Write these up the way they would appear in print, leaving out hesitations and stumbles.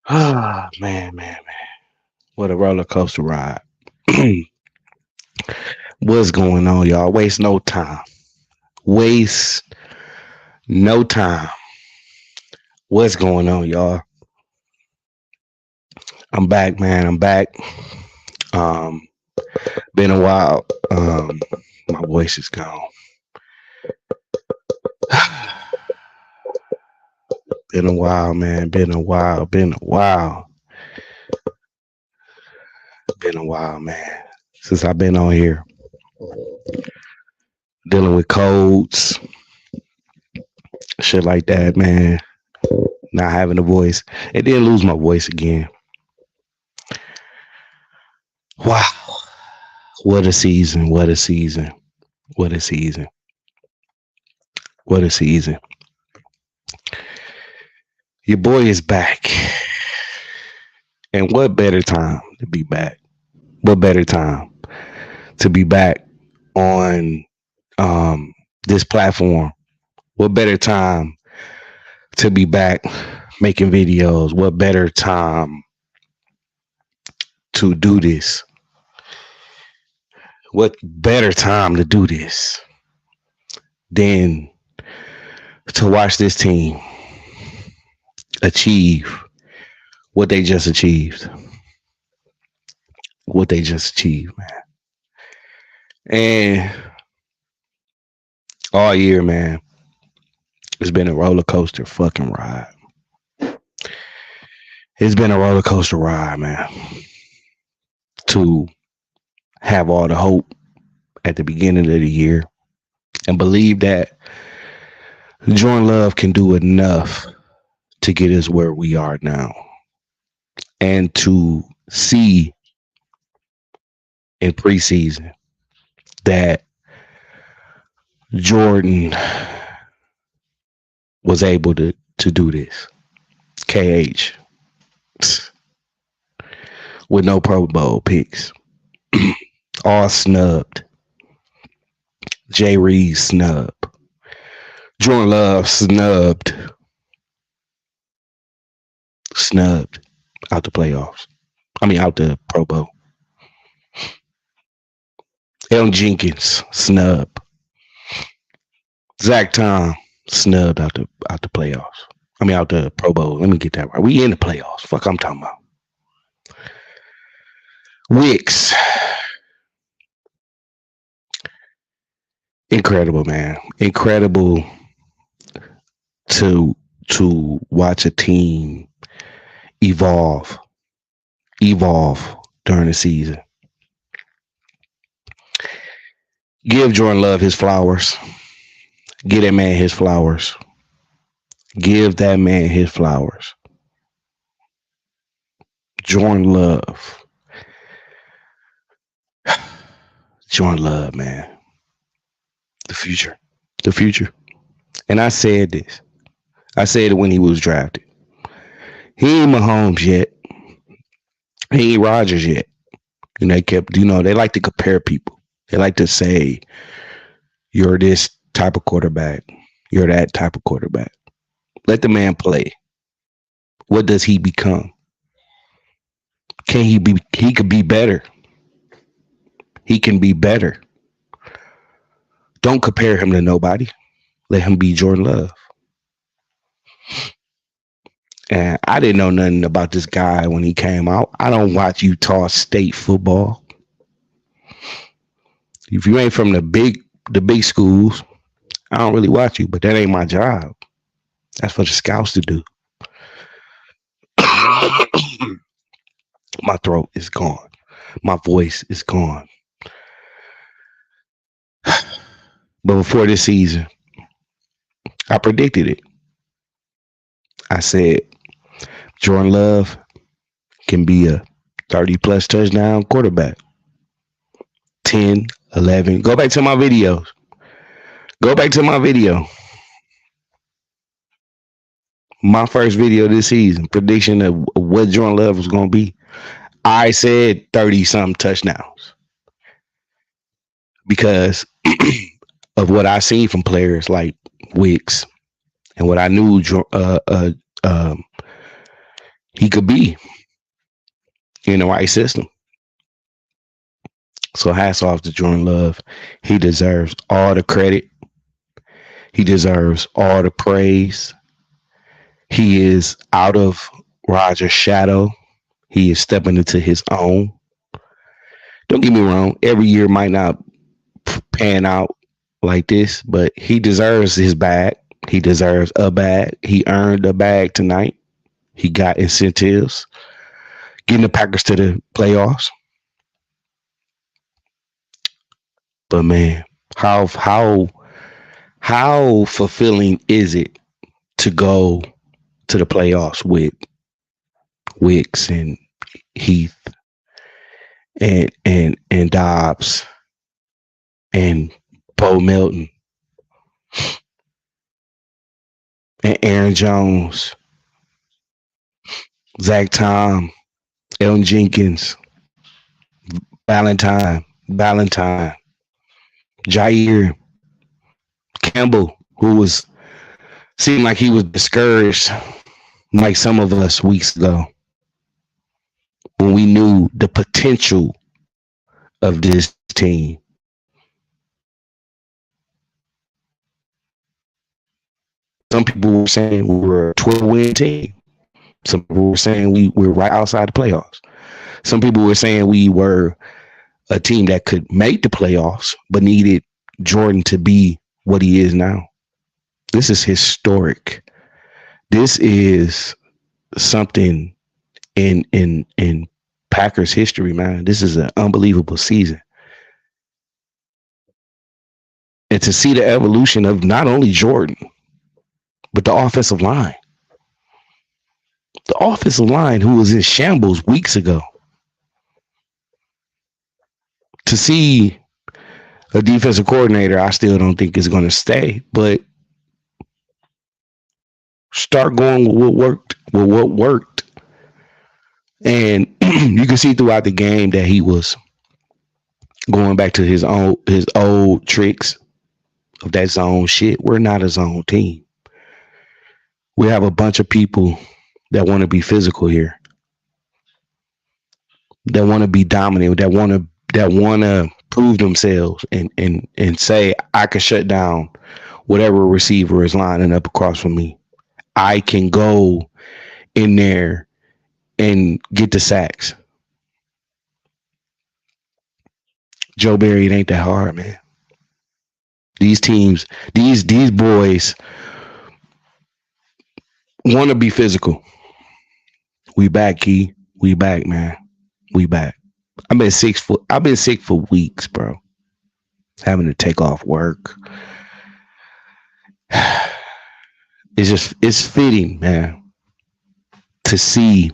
Ah, man. What a roller coaster ride. What's going on, y'all? Waste no time. Waste no time. What's going on, y'all? I'm back, man. I'm back. Um, been a while. My voice is gone. Been a while, man. Been a while, man. Since I've been on here dealing with codes, shit like that, man. Not having a voice. And then lose my voice again. Wow. What a season. What a season. What a season. What a season. Your boy is back. And what better time to be back? What better time to be back on this platform? What better time to be back making videos? What better time to do this? What better time to do this than to watch this team achieve what they just achieved? What they just achieved, man. And all year, man, it's been a roller coaster fucking ride. It's been a roller coaster ride, man. To have all the hope at the beginning of the year and believe that Jordan Love can do enough to get us where we are now. And to see in preseason that Jordan was able to do this. KH with no Pro Bowl picks. All snubbed. Jay Reed snubbed. Jordan Love snubbed. Snubbed out the playoffs. I mean, out the Pro Bowl. Elton Jenkins snubbed. Zach Tom snubbed out the playoffs. I mean, out the Pro Bowl. Let me get that right. We in the playoffs. Fuck, I'm talking about. Wicks. Incredible, man. Incredible to watch a team evolve during the season. Give Jordan Love his flowers. Give that man his flowers. Give that man his flowers. Jordan Love. Jordan Love, man. The future. The future. And I said this. I said it when he was drafted. He ain't Mahomes yet. He ain't Rodgers yet. And they kept, they like to compare people. They like to say, you're this type of quarterback. You're that type of quarterback. Let the man play. What does he become? He could be better. He can be better. Don't compare him to nobody. Let him be Jordan Love. And I didn't know nothing about this guy when he came out. I don't watch Utah State football. If you ain't from the big schools, I don't really watch you, but that ain't my job. That's for the scouts to do. My throat is gone. My voice is gone. But before this season, I predicted it. I said Jordan Love can be a 30-plus touchdown quarterback. 10, 11. Go back to my videos. Go back to my video. My first video this season, prediction of what Jordan Love was going to be. I said 30-something touchdowns. Because of what I seen from players like Wicks and what I knew he he could be in the right system. So hats off to Jordan Love. He deserves all the credit. He deserves all the praise. He is out of Rodgers' shadow. He is stepping into his own. Don't get me wrong. Every year might not pan out like this, but he deserves his bag. He deserves a bag. He earned a bag tonight. He got incentives. Getting the Packers to the playoffs. But man, how fulfilling is it to go to the playoffs with Wicks and Heath and Dobbs and Bo Melton and Aaron Jones, Zach Tom, Elton Jenkins, Valentine, Jair Campbell, who seemed like he was discouraged, like some of us weeks ago, when we knew the potential of this team. Some people were saying we were a 12-win team. Some people were saying we were right outside the playoffs. Some people were saying we were a team that could make the playoffs, but needed Jordan to be what he is now. This is historic. This is something in Packers history, man. This is an unbelievable season. And to see the evolution of not only Jordan, but the offensive line. The offensive line, who was in shambles weeks ago. To see a defensive coordinator, I still don't think is going to stay, but start going with what worked. And you can see throughout the game that he was going back to his old tricks of that zone shit. We're not a zone team. We have a bunch of people that want to be physical here, that want to be dominant, that want to prove themselves and say, I can shut down whatever receiver is lining up across from me. I can go in there and get the sacks. Joe Barry, it ain't that hard, man. These teams, these boys want to be physical. We back, Key. We back, man. We back. I've been sick for weeks, bro. Having to take off work. It's fitting, man, to see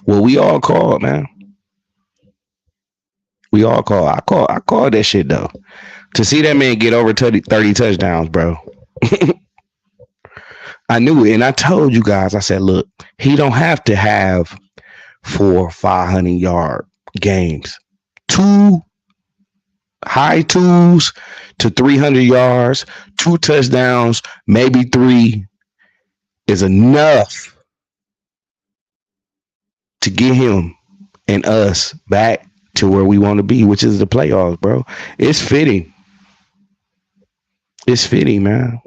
what we all call, man. We all call. I call that shit though. To see that man get over 30 touchdowns, bro. I knew it, and I told you guys. I said, look, he don't have to have 400 or 500 yard games. 2 high 2s to 300 yards, 2 touchdowns, maybe 3 is enough to get him and us back to where we want to be, which is the playoffs, bro. It's fitting. It's fitting, man.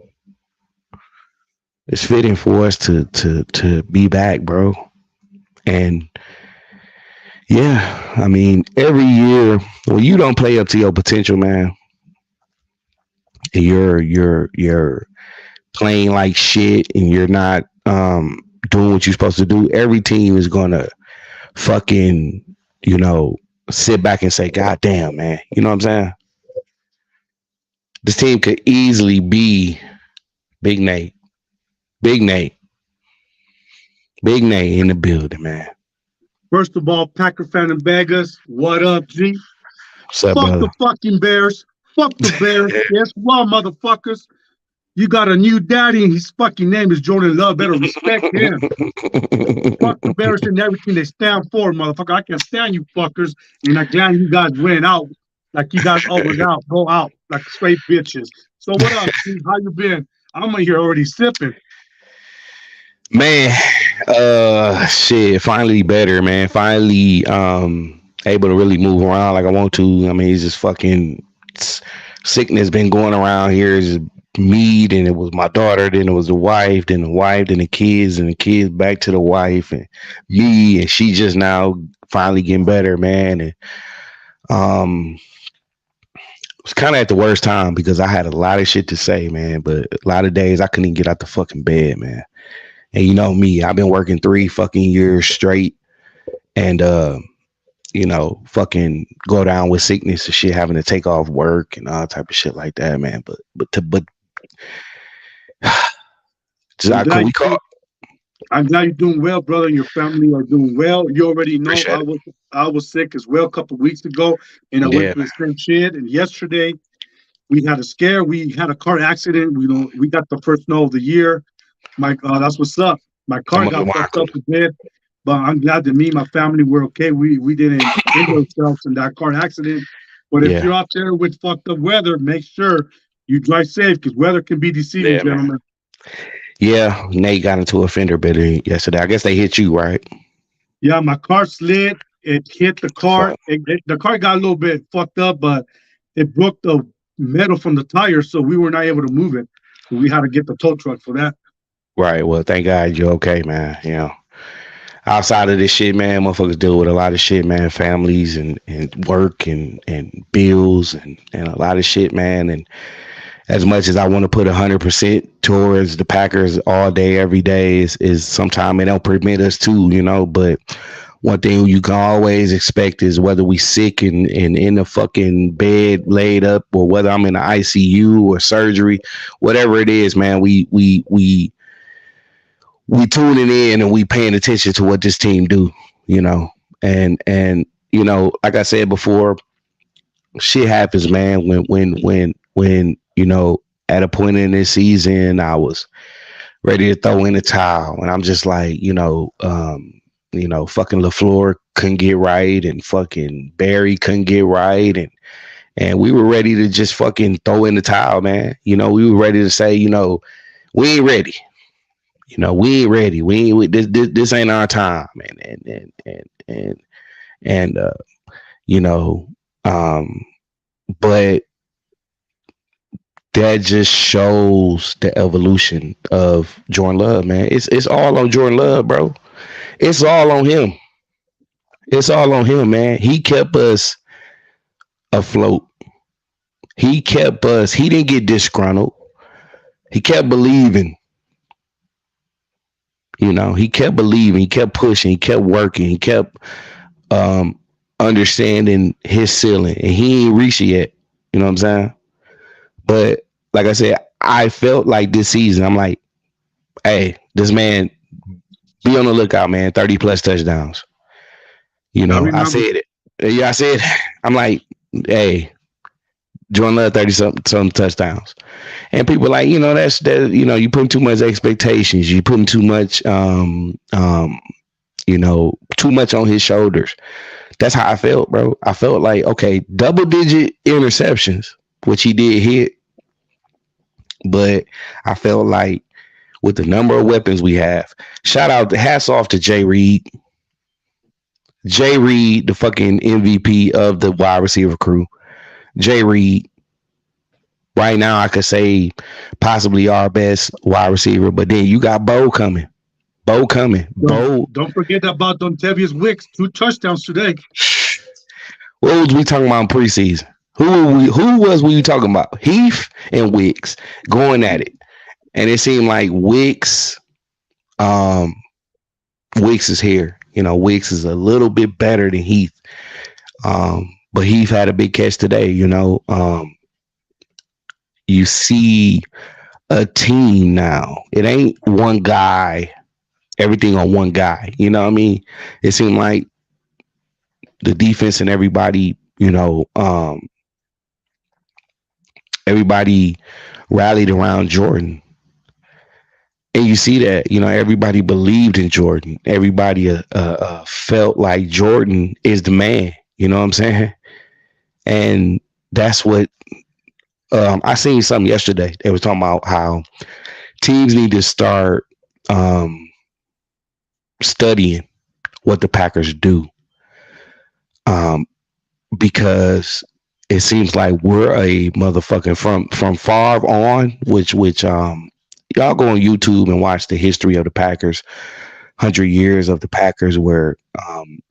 It's fitting for us to be back, bro. And yeah, I mean, every year when you don't play up to your potential, man, and you're playing like shit and you're not doing what you're supposed to do, every team is gonna fucking, sit back and say, God damn, man. You know what I'm saying? This team could easily be Big Nate. Big Nate in the building, man. First of all, Packer fan in Vegas, what up, G? What's up, Fuck brother? the fucking Bears. Fuck the Bears. Guess what, motherfuckers? You got a new daddy and his fucking name is Jordan Love. Better respect him. Fuck the Bears and everything they stand for, motherfucker. I can't stand you fuckers. And I'm glad you guys went out like you guys all went out. Go out like straight bitches. So what up, G? How you been? I'm in here already sipping. Man, Shit, finally better, man. Finally, able to really move around like I want to. I mean, it's just fucking sickness been going around here. It's just me, then it was my daughter, then it was the wife, then the wife, then the kids back to the wife, and me, and she just now finally getting better, man. And um, it was kind of at the worst time because I had a lot of shit to say, man. But a lot of days I couldn't even get out the fucking bed, man. And you know me, I've been working 3 fucking years straight, and fucking go down with sickness and shit, having to take off work and all type of shit like that, man. But just I'm glad we call. I'm glad you're doing well, brother, and your family are doing well. You already know Appreciate it. I was sick as well a couple of weeks ago, and I went Yeah, through the same shit. And yesterday we had a scare. We had a car accident. We got the first snow of the year. That's what's up. My I'm car got fucked uncle. up a bit, but I'm glad that me and my family were okay. We didn't injure ourselves in that car accident. But if Yeah, you're out there with fucked up weather, make sure you drive safe because weather can be deceiving, yeah, man. gentlemen. Yeah, Nate got into a fender bender yesterday. I guess they hit you, right? Yeah, my car slid. It hit the car. Fuck. The car got a little bit fucked up, but it broke the metal from the tire, so we were not able to move it. So we had to get the tow truck for that. Right. Well, thank God you're okay, man. Outside of this shit, man, motherfuckers deal with a lot of shit, man. Families and work and bills and a lot of shit, man. And as much as I want to put 100% towards the Packers all day, every day, is sometimes it don't permit us to, But one thing you can always expect is whether we sick and in the fucking bed laid up, or whether I'm in the ICU or surgery, whatever it is, man. We tuning in and we paying attention to what this team do, and like I said before, shit happens, man. When at a point in this season, I was ready to throw in the towel, and I'm just like, fucking LaFleur couldn't get right, and fucking Barry couldn't get right, and we were ready to just fucking throw in the towel, man. We were ready to say, we ain't ready. We ain't ready. This ain't our time, man. And you know, um, but that just shows the evolution of Jordan Love, man. It's all on Jordan Love, bro. It's all on him. It's all on him, man. He kept us afloat. He kept us. He didn't get disgruntled. He kept believing. He kept believing. He kept pushing. He kept working. He kept um, understanding his ceiling, and he ain't reached it yet. You know what I'm saying? But like I said, I felt like this season, I'm like, hey, this man, be on the lookout, man. 30 plus touchdowns. I I remember. said it. Yeah, I said, I'm like, hey, Jordan Love 30 some touchdowns. And people like, that's that, you putting too much expectations. You putting too much too much on his shoulders. That's how I felt, bro. I felt like, okay, double digit interceptions, which he did hit. But I felt like with the number of weapons we have, hats off to Jay Reed. Jay Reed, the fucking MVP of the wide receiver crew. Jay Reed, right now, I could say possibly our best wide receiver. But then you got Bo coming. Bo. Don't forget about Dontavius Wicks, 2 touchdowns today. What was we talking about in preseason? Who was we talking about? Heath and Wicks going at it. And it seemed like Wicks is here. Wicks is a little bit better than Heath. But Heath had a big catch today, you see a team now. It ain't one guy, everything on one guy. You know what I mean? It seemed like the defense and everybody, everybody rallied around Jordan. And you see that, everybody believed in Jordan. Everybody felt like Jordan is the man. You know what I'm saying? And that's what I seen something yesterday. They was talking about how teams need to start studying what the Packers do, because it seems like we're a motherfucking from Favre on, which y'all go on YouTube and watch the history of the Packers, 100 years of the Packers, where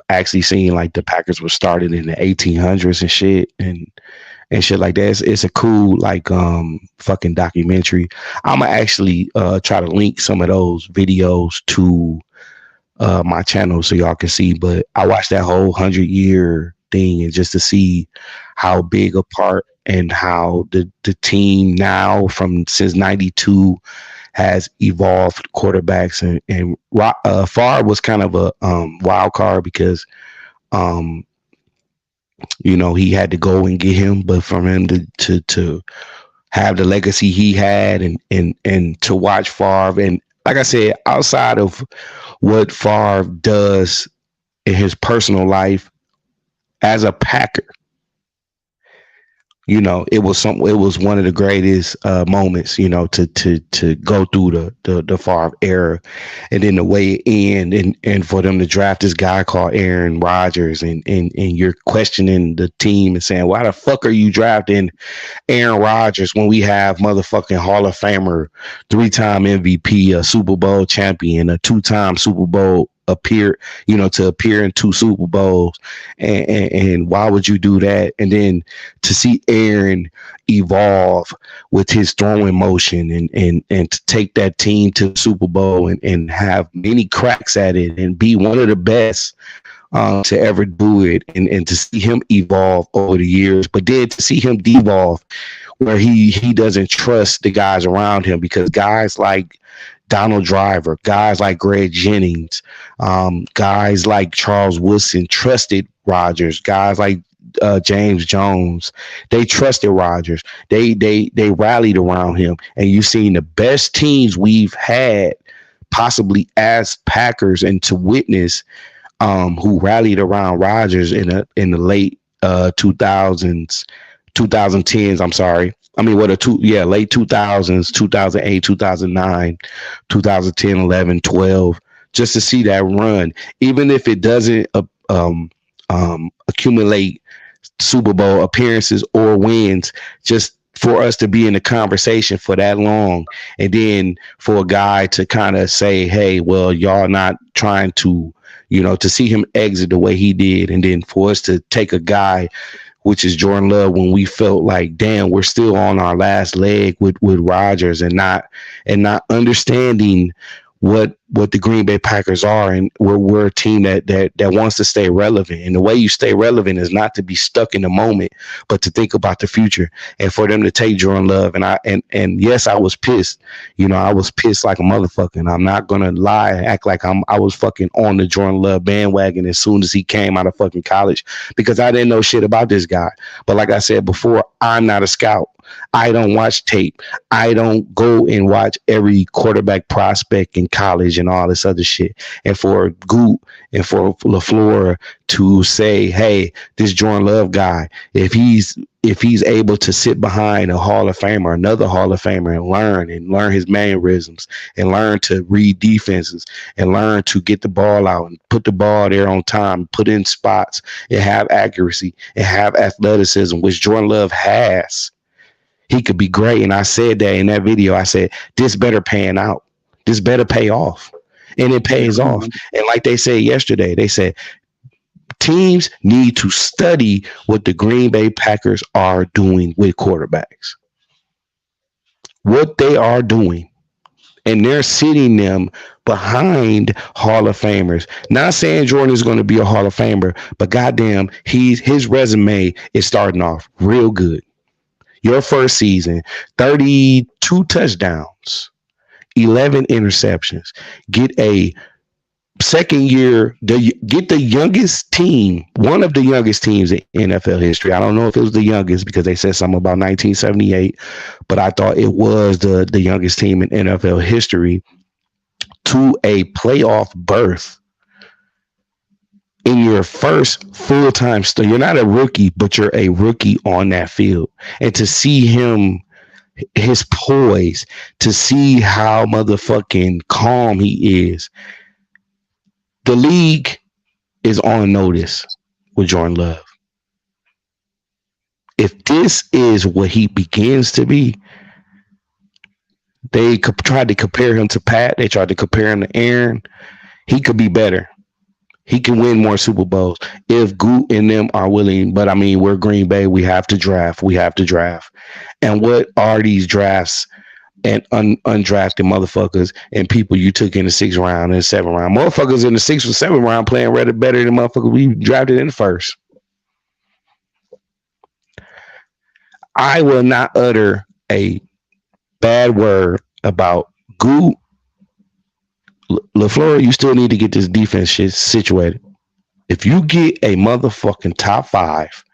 actually seeing like the Packers were started in the 1800s and shit and shit like that. It's a cool like fucking documentary. I'm gonna actually try to link some of those videos to my channel so y'all can see. But I watched that whole 100-year thing, and just to see how big a part and how the team now since 92 has evolved quarterbacks, and Favre was kind of a wild card because he had to go and get him, but for him to have the legacy he had and to watch Favre, and like I said, outside of what Favre does in his personal life as a Packer, it was one of the greatest moments, to go through the Favre era, and then the way it ended, and for them to draft this guy called Aaron Rodgers, and you're questioning the team and saying, why the fuck are you drafting Aaron Rodgers when we have motherfucking Hall of Famer, 3-time MVP, a Super Bowl champion, a 2-time Super Bowl appear in 2 Super Bowls, and why would you do that? And then to see Aaron evolve with his throwing motion and to take that team to the Super Bowl and have many cracks at it and be one of the best to ever do it, and to see him evolve over the years, but then to see him devolve where he doesn't trust the guys around him, because guys like Donald Driver, guys like Greg Jennings, guys like Charles Woodson trusted Rodgers, guys like James Jones, they trusted Rodgers. They rallied around him, and you've seen the best teams we've had possibly as Packers, and to witness who rallied around Rodgers in the late 2010s. I'm sorry. I mean, late 2000s, 2008, 2009, 2010, 11, 12, just to see that run, even if it doesn't accumulate Super Bowl appearances or wins, just for us to be in the conversation for that long, and then for a guy to kind of say, hey, well, y'all not trying to, to see him exit the way he did, and then for us to take a guy, which is Jordan Love, when we felt like, damn, we're still on our last leg with Rodgers, and not understanding what the Green Bay Packers are, and we're a team that wants to stay relevant. And the way you stay relevant is not to be stuck in the moment, but to think about the future. And for them to take Jordan Love, and yes, I was pissed. I was pissed like a motherfucker. And I'm not gonna lie and act like I was fucking on the Jordan Love bandwagon as soon as he came out of fucking college, because I didn't know shit about this guy. But like I said before, I'm not a scout. I don't watch tape. I don't go and watch every quarterback prospect in college and all this other shit. And for Goot and for LaFleur to say, hey, this Jordan Love guy, if he's able to sit behind a Hall of Famer, another Hall of Famer, and learn his mannerisms, and learn to read defenses, and learn to get the ball out and put the ball there on time, put in spots, and have accuracy and have athleticism, which Jordan Love has, he could be great. And I said that in that video. I said, this better pan out. This better pay off. And it pays off. And like they said yesterday, they said teams need to study what the Green Bay Packers are doing with quarterbacks. What they are doing. And they're sitting them behind Hall of Famers. Not saying Jordan is going to be a Hall of Famer, but goddamn, his resume is starting off real good. Your first season, 32 touchdowns, 11 interceptions. Get a second year, get the youngest team, one of the youngest teams in NFL history. I don't know if it was the youngest because they said something about 1978, but I thought it was the youngest team in NFL history to a playoff berth in your first full-time start. You're not a rookie, but you're a rookie on that field. And to see him, his poise, to see how motherfucking calm he is, The league is on notice with Jordan Love. If this is what he begins to be, they tried to compare him to Pat. They tried to compare him to Aaron. He could be better. He can win more Super Bowls if Goot and them are willing. But I mean, we're Green Bay. We have to draft. And what are these drafts and undrafted motherfuckers and people you took in the 6th round and 7th round? Motherfuckers in the 6th or 7th round playing rather better than motherfuckers we drafted in the 1st. I will not utter a bad word about Goot. LaFleur, you still need to get this defense shit situated. If you get a motherfucking top 5,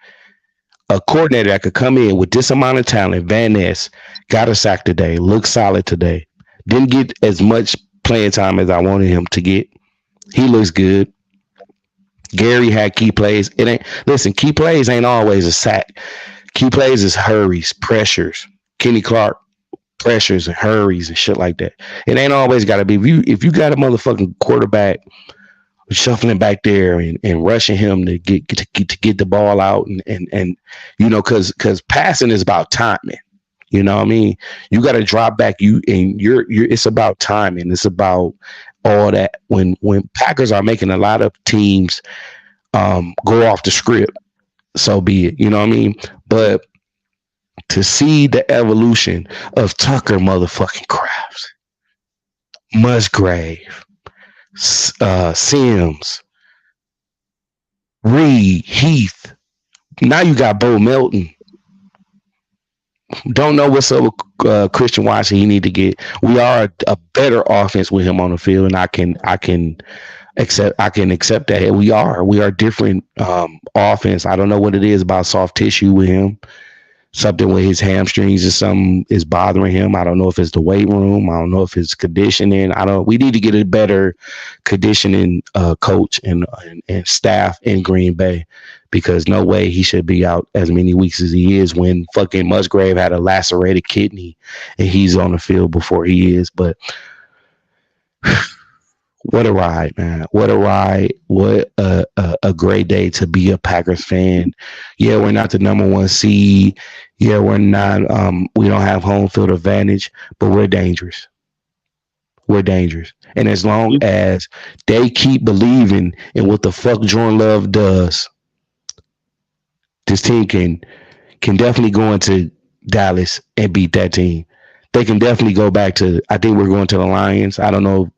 a coordinator that could come in with this amount of talent, Van Ness got a sack today, looked solid today, didn't get as much playing time as I wanted him to get. He looks good. Gary had key plays. Key plays ain't always a sack. Key plays is hurries, pressures. Kenny Clark, pressures and hurries and shit like that. It ain't always got to be. If you got a motherfucking quarterback shuffling back there and rushing him to get the ball out and you know, because passing is about timing. You know what I mean? You got to drop back. It's about timing. It's about all that. When Packers are making a lot of teams go off the script, so be it. You know what I mean? But to see the evolution of Tucker motherfucking Crafts, Musgrave, Sims, Reed, Heath. Now you got Bo Melton. Don't know what's up with Christian Watson. He need to get. We are a better offense with him on the field, and I can accept that. We are different offense. I don't know what it is about soft tissue with him. Something with his hamstrings or something is bothering him. I don't know if it's the weight room. I don't know if it's conditioning. We need to get a better conditioning coach and staff in Green Bay, because no way he should be out as many weeks as he is when fucking Musgrave had a lacerated kidney and he's on the field before he is. But what a ride, man. What a ride. What a great day to be a Packers fan. Yeah, we're not the number 1 seed. Yeah, we're not, we don't have home field advantage, but we're dangerous. We're dangerous. And as long as they keep believing in what the fuck Jordan Love does, this team can definitely go into Dallas and beat that team. They can definitely go back to. I think we're going to the Lions. I don't know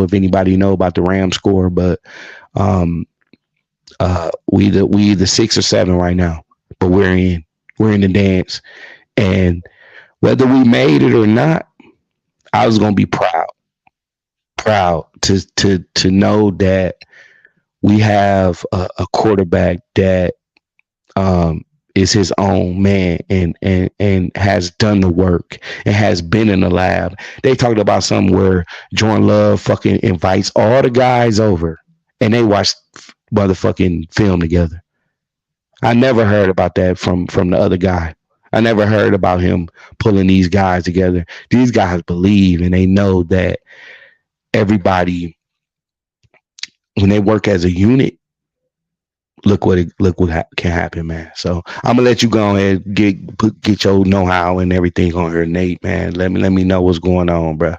if anybody know about the Rams score, but we either 6 or 7 right now. But we're in the dance, and whether we made it or not, I was gonna be proud to know that we have a quarterback that is his own man and has done the work and has been in the lab. They talked about something where Jordan Love fucking invites all the guys over and they watch motherfucking film together. I never heard about that from the other guy. I never heard about him pulling these guys together. These guys believe and they know that everybody, when they work as a unit, look what can happen, man. So I'm gonna let you go ahead and get your know-how and everything on here, Nate, man. Let me know what's going on, bro.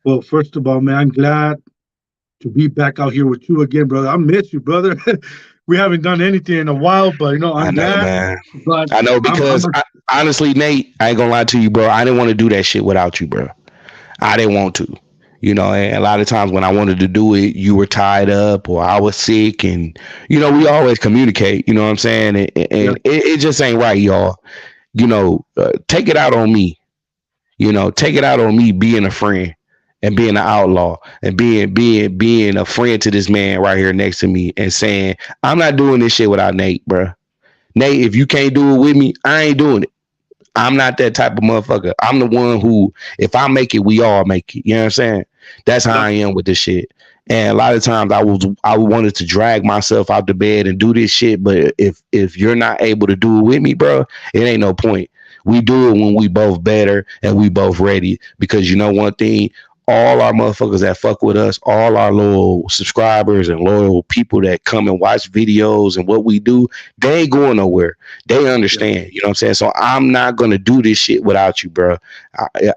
Well, first of all, man, I'm glad to be back out here with you again, brother. I miss you, brother. We haven't done anything in a while, but I'm glad. Man. But I know because honestly, Nate, I ain't gonna lie to you, bro. I didn't want to do that shit without you, bro. I didn't want to. You know, and a lot of times when I wanted to do it, you were tied up or I was sick. And, you know, we always communicate, you know what I'm saying? And it just ain't right, y'all. You know, take it out on me. You know, take it out on me being a friend and being an outlaw and being a friend to this man right here next to me and saying, I'm not doing this shit without Nate, bro. Nate, if you can't do it with me, I ain't doing it. I'm not that type of motherfucker. I'm the one who, if I make it, we all make it. You know what I'm saying? That's how I am with this shit. And a lot of times I wanted to drag myself out the bed and do this shit. But if you're not able to do it with me, bro, it ain't no point. We do it when we both better and we both ready. Because you know one thing, all our motherfuckers that fuck with us, all our loyal subscribers and loyal people that come and watch videos and what we do, they ain't going nowhere. They understand, you know what I'm saying? So I'm not gonna do this shit without you, bro.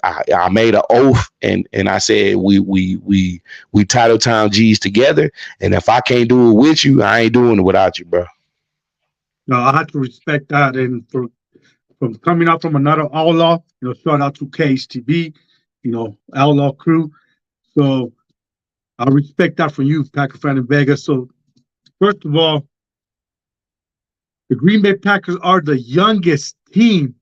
I made an oath and I said we Title Town G's together, and if I can't do it with you, I ain't doing it without you, bro. No, I have to respect that, and from coming out from another outlaw, shout out to KHTB, outlaw crew. So I respect that from you, Packer fan in Vegas. So first of all, the Green Bay Packers are the youngest team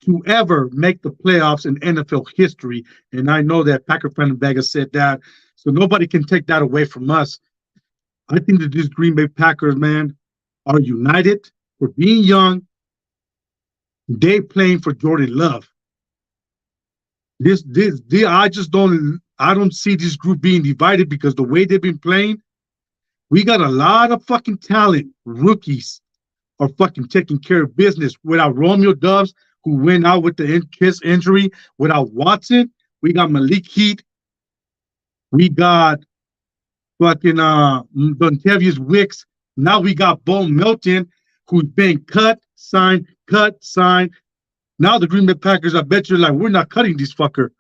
to ever make the playoffs in NFL history. And I know that Packer fan in Vegas said that. So nobody can take that away from us. I think that these Green Bay Packers, man, are united for being young. They playing for Jordan Love. I don't see this group being divided because the way they've been playing, we got a lot of fucking talent. Rookies are fucking taking care of business. Without Romeo Doubs, who went out with the chest injury, without Watson, we got Malik Heath. We got fucking Dontavius Wicks. Now we got Bo Melton, who's been cut, signed. Now the Green Bay Packers, I bet you're like, we're not cutting this fucker.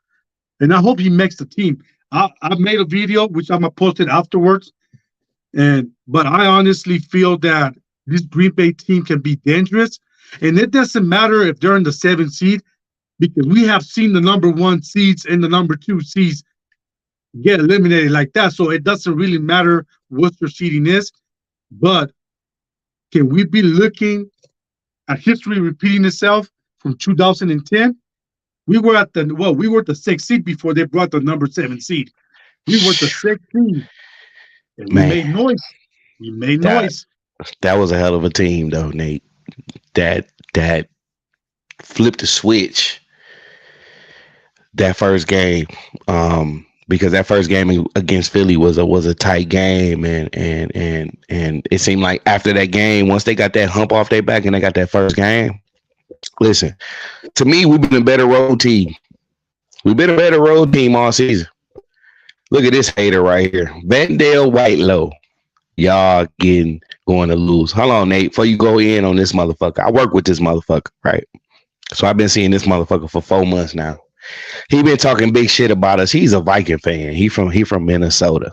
And I hope he makes the team. I made a video, which I'm going to post it afterwards. But I honestly feel that this Green Bay team can be dangerous. And it doesn't matter if they're in the 7th seed, because we have seen the number 1 seeds and the number 2 seeds get eliminated like that. So it doesn't really matter what your seeding is. But can we be looking at history repeating itself from 2010? We were at the 6th seed before they brought the number 7 seed. We were the 6th seed. And we made noise. We made noise. That was a hell of a team, though, Nate. That flipped the switch that first game. Because that first game against Philly was a tight game, and it seemed like after that game, once they got that hump off their back and they got that first game, listen, to me, we've been a better road team. We've been a better road team all season. Look at this hater right here, Vandale Whitelow. Y'all going to lose. Hold on, Nate, before you go in on this motherfucker. I work with this motherfucker, right? So I've been seeing this motherfucker for 4 months now. He been talking big shit about us. He's a Viking fan. He from Minnesota,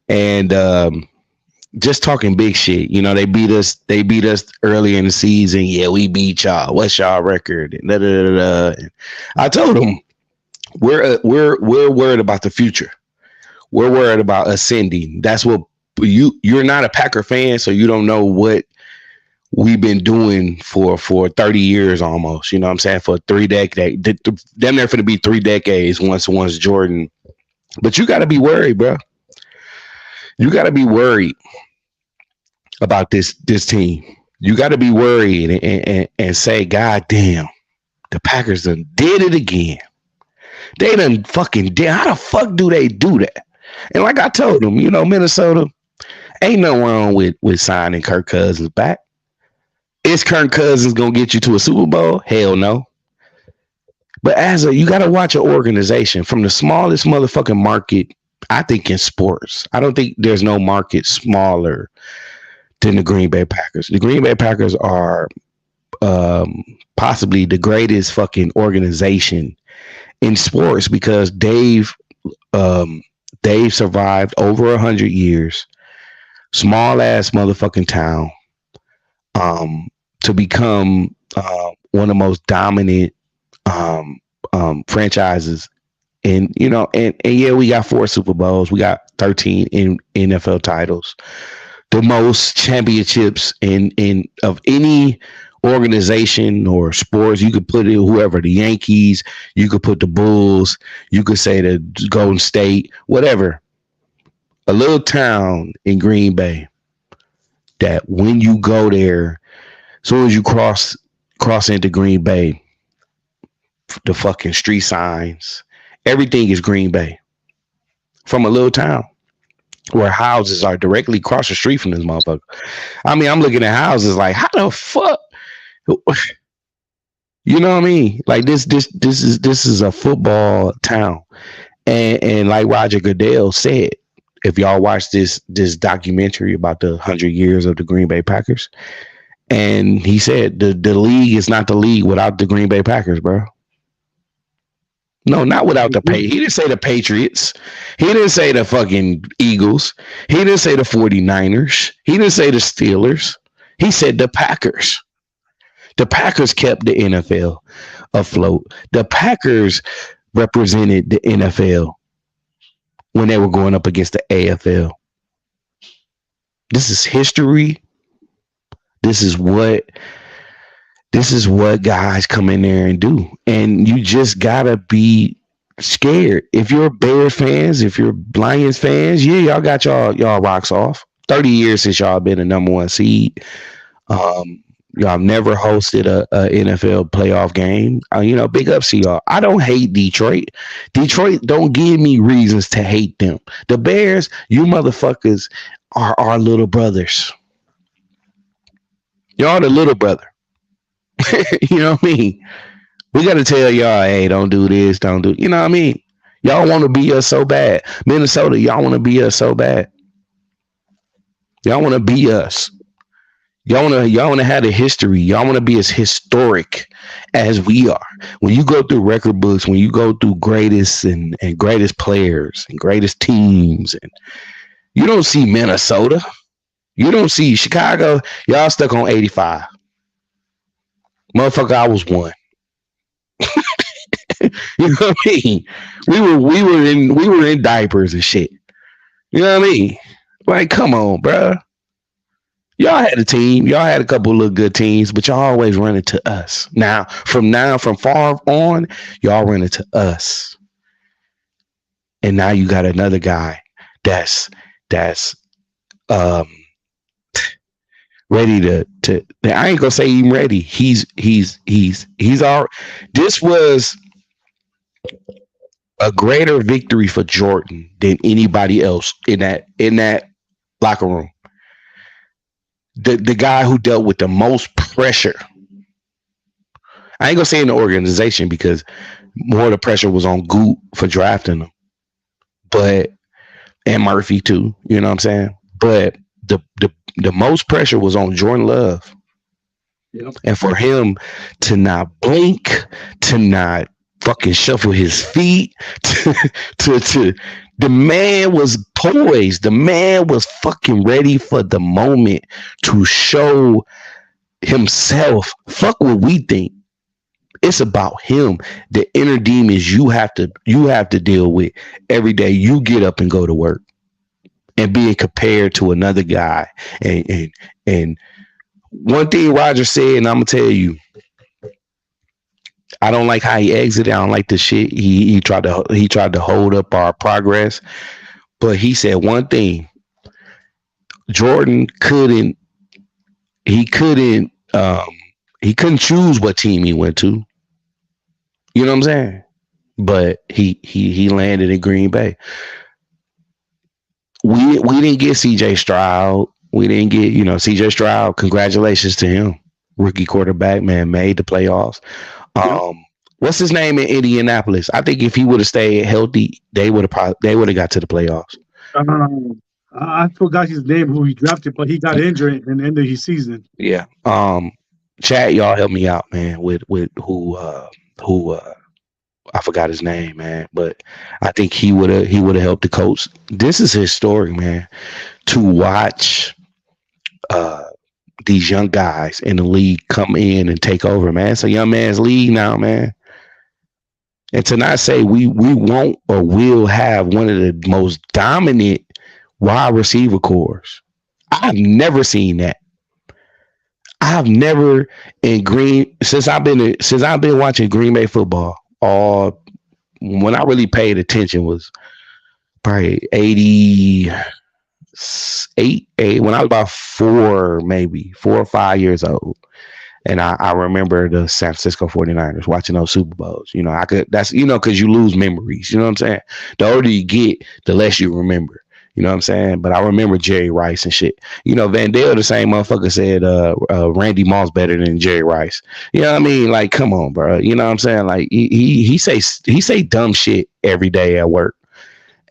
and just talking big shit. They beat us early in the season. Yeah, we beat y'all. What's y'all record? And da, da, da, da. And I told him we're worried about the future. We're worried about ascending. That's what you're not a Packer fan, so you don't know what we've been doing for 30 years almost, you know what I'm saying, for 3 decades. Damn near for to be 3 decades once Jordan. But you got to be worried, bro. You got to be worried about this team. You got to be worried and say, God damn, the Packers done did it again. They done fucking did. How the fuck do they do that? And like I told them, Minnesota, ain't nothing wrong with signing Kirk Cousins back. Is Kirk Cousins gonna get you to a Super Bowl? Hell no. But you gotta watch an organization from the smallest motherfucking market. I think in sports, I don't think there's no market smaller than the Green Bay Packers. The Green Bay Packers are possibly the greatest fucking organization in sports because they've survived over 100 years. Small ass motherfucking town. To become one of the most dominant franchises, and yeah, we got 4 Super Bowls, we got 13 in NFL titles, the most championships in of any organization or sports. You could put it whoever, the Yankees, you could put the Bulls, you could say the Golden State, whatever. A little town in Green Bay that when you go there, as soon as you cross into Green Bay, the fucking street signs, everything is Green Bay. From a little town where houses are directly across the street from this motherfucker. I mean, I'm looking at houses like, how the fuck? You know what I mean? Like this is a football town. And like Roger Goodell said, if y'all watch this documentary about the 100 years of the Green Bay Packers, and he said the league is not the league without the Green Bay Packers, bro. No, not without the pay. He didn't say the Patriots. He didn't say the fucking Eagles. He didn't say the 49ers. He didn't say the Steelers. He said the Packers. The Packers kept the NFL afloat. The Packers represented the NFL when they were going up against the AFL. This is history. This is what guys come in there and do. And you just gotta be scared. If you're Bears fans, if you're Lions fans, yeah, y'all got y'all rocks off. 30 years since y'all been the number one seed. Y'all never hosted a NFL playoff game. Big ups to y'all. I don't hate Detroit. Detroit don't give me reasons to hate them. The Bears, you motherfuckers are our little brothers. Y'all the little brother. You know what I mean? We got to tell y'all, hey, don't do this, don't do. You know what I mean? Y'all want to be us so bad. Minnesota, y'all want to be us so bad. Y'all want to be us. Y'all want to have the history. Y'all want to be as historic as we are. When you go through record books, when you go through greatest and greatest players and greatest teams, and you don't see Minnesota. You don't see Chicago. Y'all stuck on 85. Motherfucker, I was one. You know what I mean? We were in diapers and shit. You know what I mean? Like, come on, bro. Y'all had a team. Y'all had a couple of good teams, but y'all always run it to us. From far on, y'all run it to us. And now you got another guy that's ready to I ain't gonna say he's ready. He's all. This was a greater victory for Jordan than anybody else in that locker room. The guy who dealt with the most pressure. I ain't gonna say in the organization because more of the pressure was on Goot for drafting him, and Murphy too. You know what I'm saying? But the most pressure was on Jordan Love. Yep. And for him to not blink, to not fucking shuffle his feet, to the man was poised. The man was fucking ready for the moment to show himself. Fuck what we think. It's about him. The inner demons you have to deal with every day. You get up and go to work. And being compared to another guy. And one thing Roger said, and I'm gonna tell you, I don't like how he exited. I don't like the shit. He tried to hold up our progress. But he said one thing. Jordan couldn't choose what team he went to. You know what I'm saying? But he landed in Green Bay. We didn't get CJ Stroud. We didn't get, CJ Stroud. Congratulations to him. Rookie quarterback, man, made the playoffs. What's his name in Indianapolis? I think if he would have stayed healthy, they would have got to the playoffs. I forgot his name, who he drafted, but he got injured in the end of his season. Yeah. Chat, y'all help me out, man, with who I forgot his name, man, but I think he would have helped the coach. This is his story, man. To watch these young guys in the league come in and take over, man. It's a young man's league now, man. And to not say we won't or will have one of the most dominant wide receiver cores. I've never seen that. I've never since I've been watching Green Bay football. When I really paid attention was probably 88, when I was about 4 or 5 years old. And I remember the San Francisco 49ers watching those Super Bowls. Because you lose memories. You know what I'm saying? The older you get, the less you remember. You know what I'm saying? But I remember Jerry Rice and shit. You know, Van Dale, the same motherfucker, said Randy Moss better than Jerry Rice. You know what I mean? Like, come on, bro. You know what I'm saying? Like, he say dumb shit every day at work,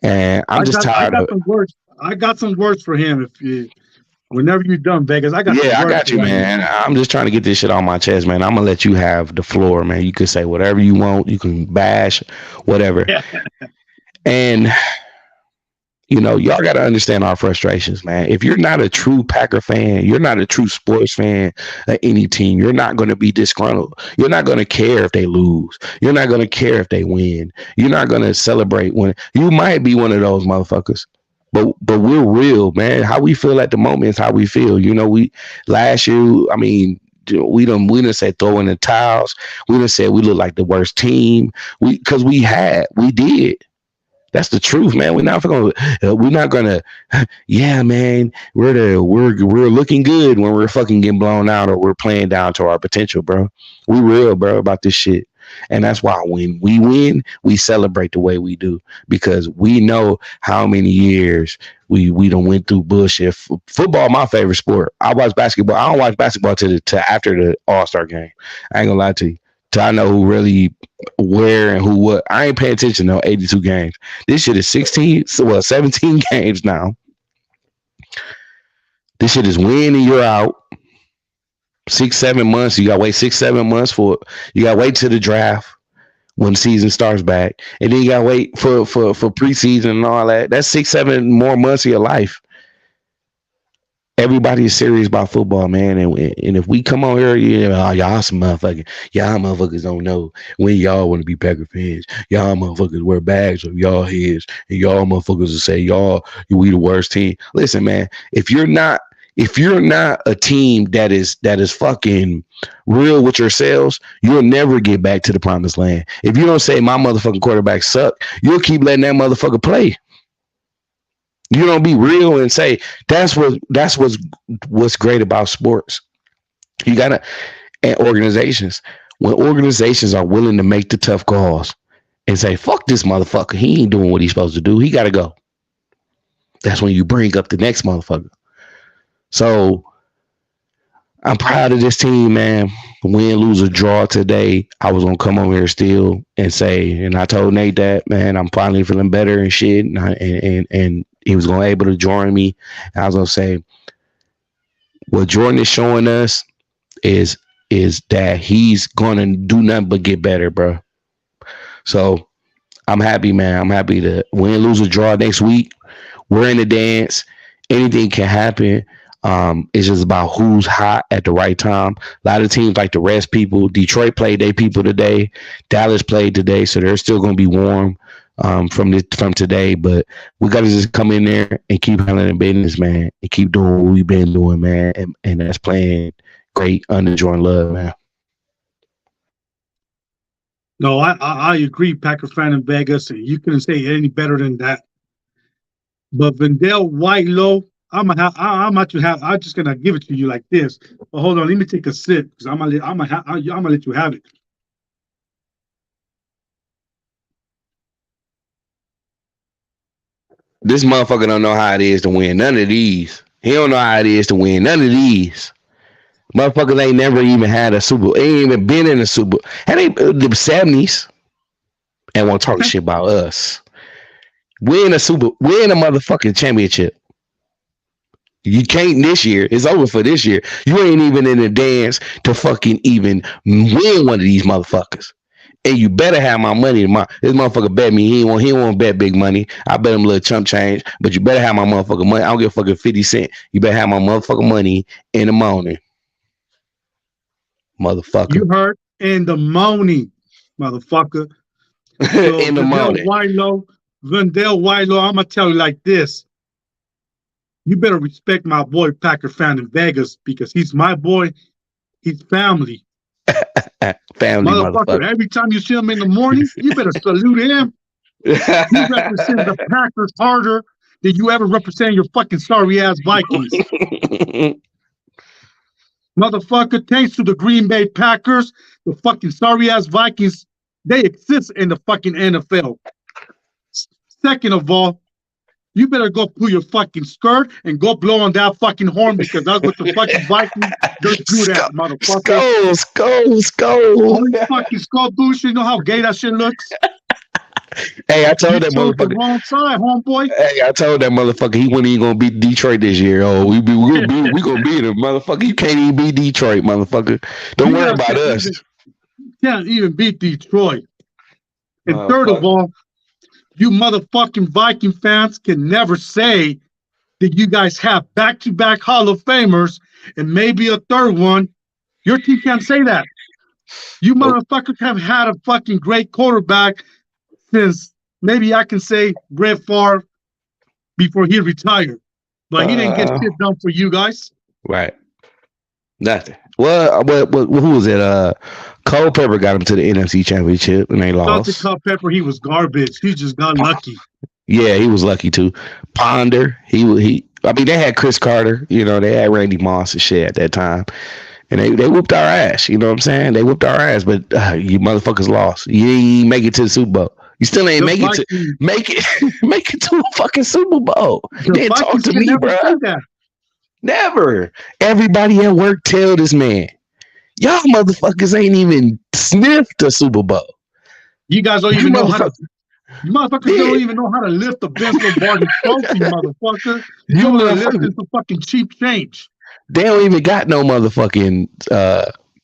and I'm just tired of it. Some words. I got some words for him. If you, whenever you're done, Vegas, I got. Yeah, I got you, man. I'm just trying to get this shit on my chest, man. I'm gonna let you have the floor, man. You can say whatever you want. You can bash, whatever. And you know, y'all got to understand our frustrations, man. If you're not a true Packer fan, you're not a true sports fan of any team, you're not going to be disgruntled. You're not going to care if they lose. You're not going to care if they win. You're not going to celebrate when you might be one of those motherfuckers. But we're real, man. How we feel at the moment is how we feel. You know, we last year, I mean, we done said throw in the towels. We done said we look like the worst team. Because we did. That's the truth, man. We're not gonna. Yeah, man. We're looking good when we're fucking getting blown out or we're playing down to our potential, bro. We real, bro, about this shit. And that's why when we win, we celebrate the way we do, because we know how many years we done went through bullshit. Football, my favorite sport. I watch basketball. I don't watch basketball till after the All-Star game. I ain't gonna lie to you. Till I know who really where and who what. I ain't paying attention to 82 games. This shit is 17 games now. This shit is win and you're out. 6-7 months. You gotta wait 6-7 months for. You gotta wait till the draft when the season starts back, and then you gotta wait for preseason and all that. That's 6-7 more months of your life. Everybody is serious about football, man, and if we come on here, y'all some motherfuckers don't know when y'all want to be Packer fans. Y'all motherfuckers wear bags of y'all heads, and y'all motherfuckers will say we the worst team. Listen, man, if you're not a team that is fucking real with yourselves, you'll never get back to the promised land. If you don't say my motherfucking quarterback suck, you'll keep letting that motherfucker play. You don't be real and say that's what's great about sports. You gotta, and organizations, when organizations are willing to make the tough calls and say, fuck this motherfucker, he ain't doing what he's supposed to do, he gotta go. That's when you bring up the next motherfucker. So I'm proud of this team, man. Win, lose, or draw today, I was gonna come over here still and say, and I told Nate that, man, I'm finally feeling better and shit, and he was gonna able to join me. And I was gonna say, what Jordan is showing us is that he's gonna do nothing but get better, bro. So I'm happy, man. I'm happy to win, lose, or draw next week. We're in the dance. Anything can happen. It's just about who's hot at the right time. A lot of teams like to rest people. Detroit played their people today. Dallas played today, so they're still going to be warm from today. But we got to just come in there and keep handling business, man, and keep doing what we've been doing, man. And that's playing great under Jordan Love, man. No, I agree, Packer fan in Vegas. You couldn't say any better than that. But Vendell Whitelow, I'm just gonna give it to you like this. But hold on, let me take a sip because I'm gonna let you have it. This motherfucker don't know how it is to win none of these. He don't know how it is to win none of these. Motherfuckers ain't never even had a Super Bowl. Ain't even been in a Super Bowl. Had they the 70s and won't talk shit about us. Win a motherfucking championship. You can't this year. It's over for this year. You ain't even in the dance to fucking even win one of these motherfuckers. And you better have my money. This motherfucker bet me. He won't bet big money. I bet him a little chump change. But you better have my motherfucking money. I don't give a fucking 50 cents. You better have my motherfucking money in the morning. Motherfucker. You heard in the morning, motherfucker. So in the morning. Vendell Whitelow, I'm going to tell you like this. You better respect my boy Packer fan in Vegas because he's my boy. He's family. Family, motherfucker. Every time you see him in the morning, you better salute him. He represents the Packers harder than you ever represent your fucking sorry ass Vikings. Motherfucker, thanks to the Green Bay Packers, the fucking sorry ass Vikings, they exist in the fucking NFL. Second of all, you better go pull your fucking skirt and go blow on that fucking horn because that's what the fucking Vikings they're good at, motherfucker. Skull. All you fucking skull bullshit. You know how gay that shit looks? Hey, I told You that chose the motherfucker. wrong side, homeboy. Hey, I told that motherfucker he wasn't even gonna beat Detroit this year. Oh, we gonna beat him, motherfucker. You can't even beat Detroit, motherfucker. Don't You worry guys about us. can't even beat Detroit. And third of all, you motherfucking Viking fans can never say that you guys have back-to-back Hall of Famers and maybe a third one. Your team can't say that. You motherfuckers have had a fucking great quarterback since maybe I can say Brett Favre before he retired. But he didn't get shit done for you guys. Right. Nothing. Well, who was it? Culpepper got him to the NFC Championship and they lost. Culpepper, he was garbage. He just got lucky. Yeah, he was lucky too. Ponder, he. I mean, they had Chris Carter. You know, they had Randy Moss and shit at that time, and they whooped our ass. You know what I'm saying? They whooped our ass, but you motherfuckers lost. You ain't make it to the Super Bowl. You still ain't make it to a fucking Super Bowl. You didn't talk to me, bro. Never. Everybody at work tell this man, y'all motherfuckers ain't even sniffed a Super Bowl. You guys don't even know how to. You motherfuckers don't even know how to lift the Vince Lombardi trophy, motherfucker. You don't want to lift it for fucking cheap change. They don't even got no motherfucking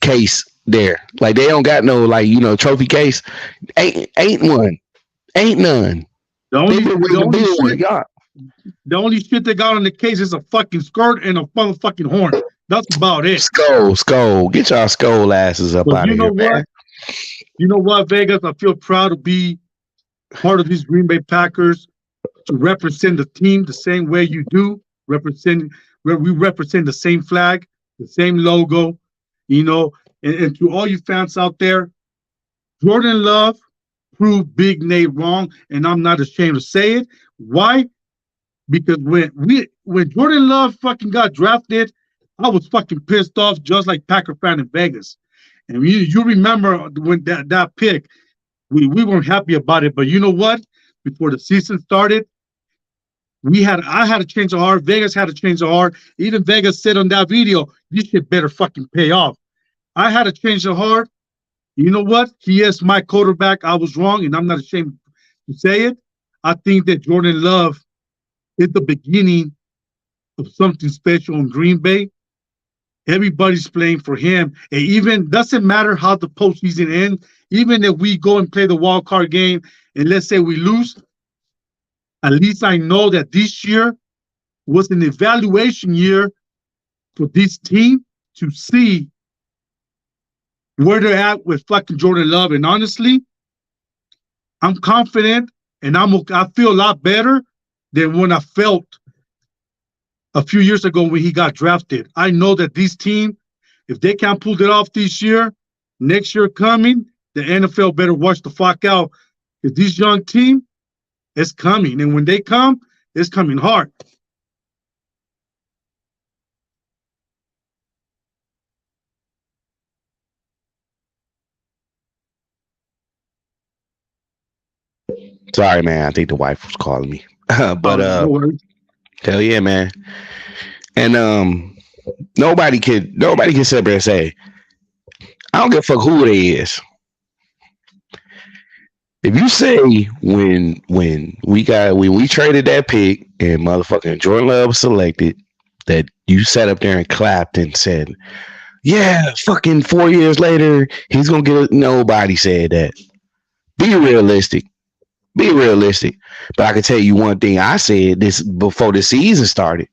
case there. Like they don't got no trophy case. Ain't one. Ain't none. The only shit they got on the case is a fucking skirt and a motherfucking horn. That's about it. Skull. Get y'all skull asses up out of here, man. You know what, Vegas? I feel proud to be part of these Green Bay Packers, to represent the team the same way you do. We represent the same flag, the same logo, and to all you fans out there, Jordan Love proved Big Nate wrong, and I'm not ashamed to say it. Why? Because when Jordan Love fucking got drafted, I was fucking pissed off, just like Packer fan in Vegas. And you remember when that pick, we weren't happy about it. But you know what? Before the season started, I had to change the heart. Vegas had to change the heart. Even Vegas said on that video, "This shit better fucking pay off." I had to change the heart. You know what? He is my quarterback. I was wrong, and I'm not ashamed to say it. I think that Jordan Love is the beginning of something special in Green Bay. Everybody's playing for him. And even doesn't matter how the postseason ends, even if we go and play the wild card game and let's say we lose, at least I know that this year was an evaluation year for this team to see where they're at with fucking Jordan Love. And honestly, I'm confident and I feel a lot better than when I felt a few years ago when he got drafted. I know that this team, if they can't pull it off this year, next year coming, the NFL better watch the fuck out. Because this young team is coming. And when they come, it's coming hard. Sorry, man. I think the wife was calling me. But hell yeah, man. And nobody can sit there and say, I don't give a fuck who it is. If you say when we traded that pick and motherfucking Jordan Love was selected, that you sat up there and clapped and said, yeah, fucking 4 years later, he's gonna get it. Nobody said that. Be realistic. But I can tell you one thing. I said this before the season started.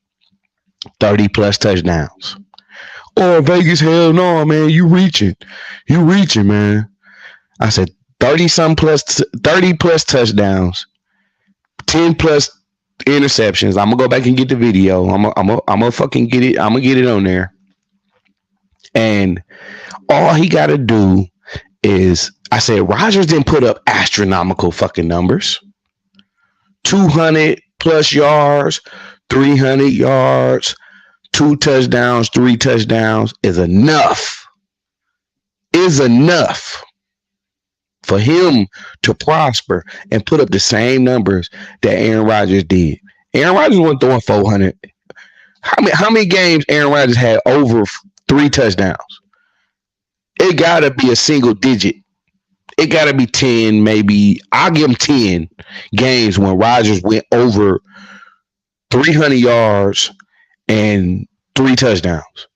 30 plus touchdowns. Oh, Vegas, hell no, man. You reaching, man. I said 30 plus touchdowns, 10 plus interceptions. I'm gonna go back and get the video. I'm gonna fucking get it. I'm gonna get it on there. And all he gotta do is, I said, Rodgers didn't put up astronomical fucking numbers. 200 plus yards, 300 yards, 2 touchdowns, 3 touchdowns is enough. For him to prosper and put up the same numbers that Aaron Rodgers did. Aaron Rodgers wasn't throwing 400. How many games Aaron Rodgers had over 3 touchdowns? It gotta be a single digit. It gotta be 10, maybe. I'll give him 10 games when Rodgers went over 300 yards and 3 touchdowns.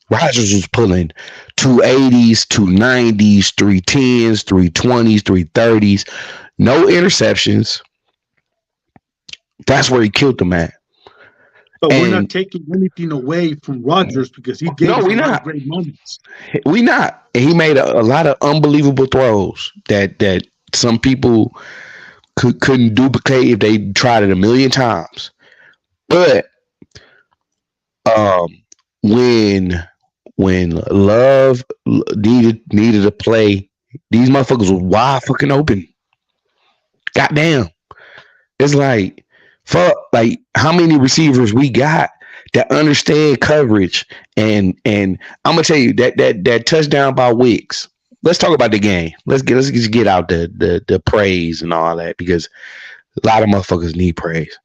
Rodgers was pulling 280s, 290s, 310s, 320s, 330s, no interceptions. That's where he killed the man. But we're not taking anything away from Rodgers because he gave us a lot of great moments. We not. He made a lot of unbelievable throws that some people couldn't duplicate if they tried it a million times. But when Love needed to play, these motherfuckers were wide fucking open. Goddamn. It's like, fuck, like how many receivers we got that understand coverage, and I'm gonna tell you that touchdown by Wicks. Let's talk about the game. Let's just get out the praise and all that, because a lot of motherfuckers need praise.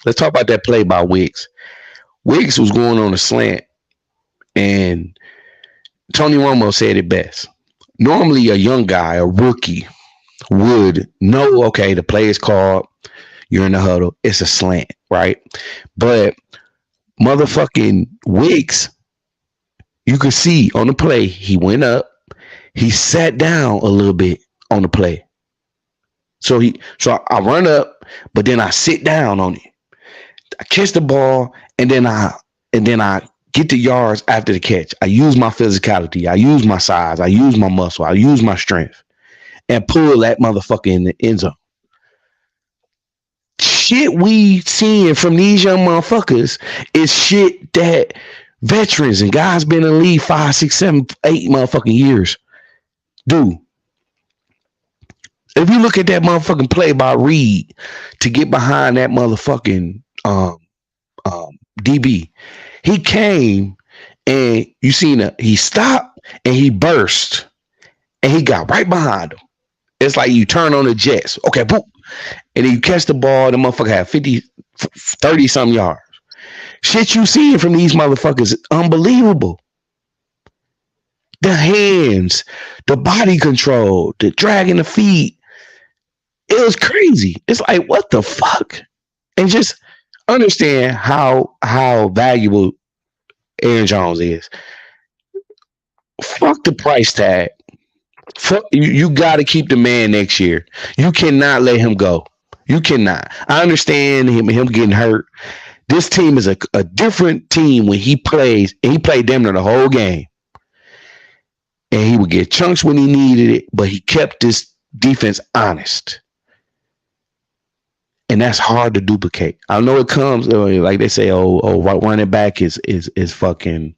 Let's talk about that play by Wicks. Wicks was going on a slant, and Tony Romo said it best. Normally, a young guy, a rookie, would know, okay, the play is called. You're in the huddle. It's a slant, right? But motherfucking Wicks, you could see on the play, he went up, he sat down a little bit on the play. So I run up, but then I sit down on it. I catch the ball, and then I get the yards after the catch. I use my physicality, I use my size, I use my muscle, I use my strength, and pull that motherfucker in the end zone. Shit we seeing from these young motherfuckers is shit that veterans and guys been in the league 5, 6, 7, 8 motherfucking years do. If you look at that motherfucking play by Reed to get behind that motherfucking DB, he came and you seen he stopped and he burst and he got right behind him. It's like you turn on the Jets. Okay, boom. And then you catch the ball, the motherfucker had 50, 30 some yards. Shit you seeing from these motherfuckers is unbelievable. The hands, the body control, the dragging the feet. It was crazy. It's like, what the fuck? And just understand how valuable Aaron Jones is. Fuck the price tag. You got to keep the man next year. You cannot let him go. You cannot. I understand him getting hurt. This team is a different team when he plays, and he played damn near the whole game. And he would get chunks when he needed it, but he kept this defense honest. And that's hard to duplicate. I know it comes like they say, running back is fucking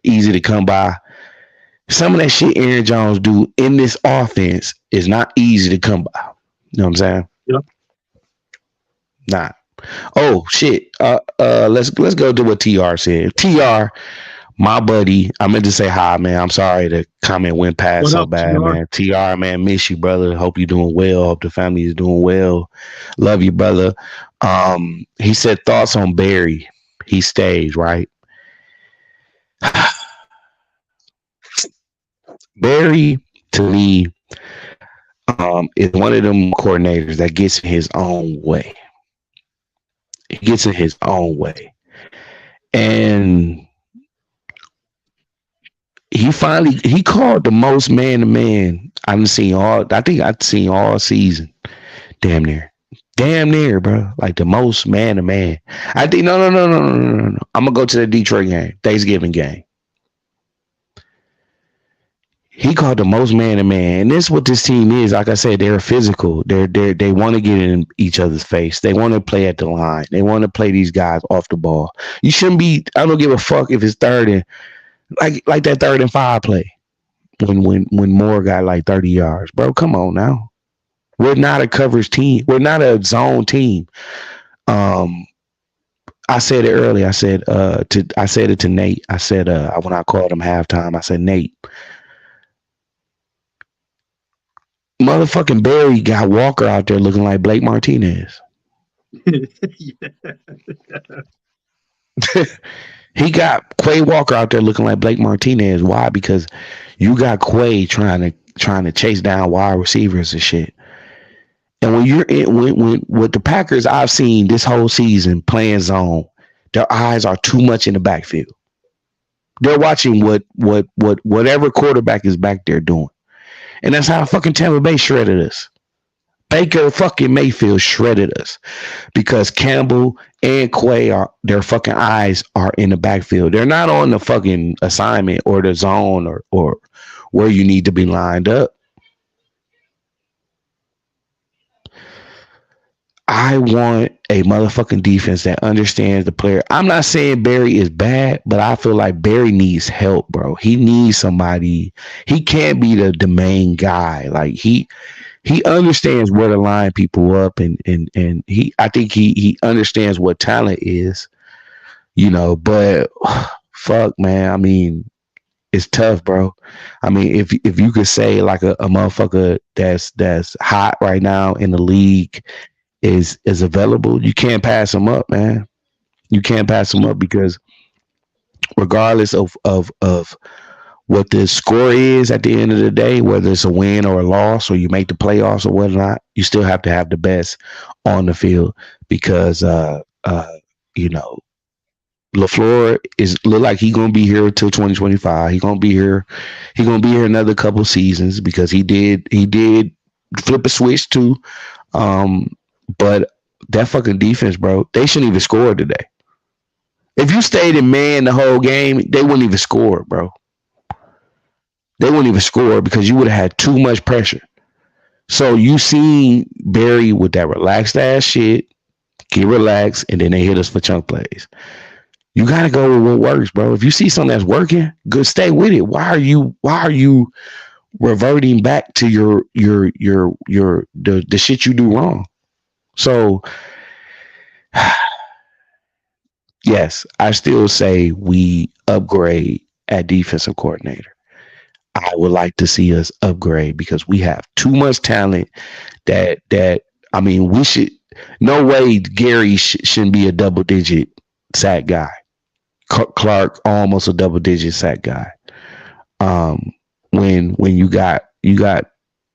easy to come by. Some of that shit Aaron Jones do in this offense is not easy to come by. You know what I'm saying? Yep. Nah. Oh shit. Let's go to what TR said. TR, my buddy, I meant to say hi, man. I'm sorry the comment went past What so up, bad, TR? man. TR, man, miss you, brother. Hope you're doing well. Hope the family is doing well. Love you, brother. He said thoughts on Barry. He stays, right? Barry, to me, is one of them coordinators that gets in his own way. He gets in his own way. And he called the most man-to-man I've seen all season. Damn near, bro. Like the most man-to-man. I think, no. I'm going to go to the Detroit game, Thanksgiving game. He called the most man-to-man, and this is what this team is. Like I said, they're physical. They want to get in each other's face. They want to play at the line. They want to play these guys off the ball. You shouldn't be. I don't give a fuck if it's third and like that 3rd and 5 play when Moore got like 30 yards, bro. Come on now. We're not a coverage team. We're not a zone team. I said it earlier. I said it to Nate. I said when I called him halftime, I said, Nate, motherfucking Barry got Walker out there looking like Blake Martinez. Yeah. He got Quay Walker out there looking like Blake Martinez. Why? Because you got Quay trying to chase down wide receivers and shit. And when you're in when with the Packers, I've seen this whole season playing zone, their eyes are too much in the backfield. They're watching whatever quarterback is back there doing. And that's how fucking Tampa Bay shredded us. Baker fucking Mayfield shredded us because Campbell and Quay their fucking eyes are in the backfield. They're not on the fucking assignment or the zone or where you need to be lined up. I want a motherfucking defense that understands the player. I'm not saying Barry is bad, but I feel like Barry needs help, bro. He needs somebody. He can't be the main guy. Like he understands where to line people up, and I think he understands what talent is, but fuck, man. I mean, it's tough, bro. I mean, if you could say like a motherfucker that's hot right now in the league is available, you can't pass him up, man. You can't pass him up because regardless of what the score is at the end of the day, whether it's a win or a loss, or you make the playoffs or whatnot, you still have to have the best on the field because LaFleur look like he's gonna be here until 2025. He's gonna be here another couple seasons because he did flip a switch too. But that fucking defense, bro, they shouldn't even score today. If you stayed in man the whole game, they wouldn't even score, bro. They wouldn't even score because you would have had too much pressure. So you seen Barry with that relaxed ass shit, get relaxed, and then they hit us for chunk plays. You gotta go with what works, bro. If you see something that's working, good, stay with it. Why are you reverting back to the shit you do wrong? So yes, I still say we upgrade at defensive coordinator. I would like to see us upgrade because we have too much talent that I mean, we should, no way Gary shouldn't be a double-digit sack guy. Clark almost a double-digit sack guy. When you got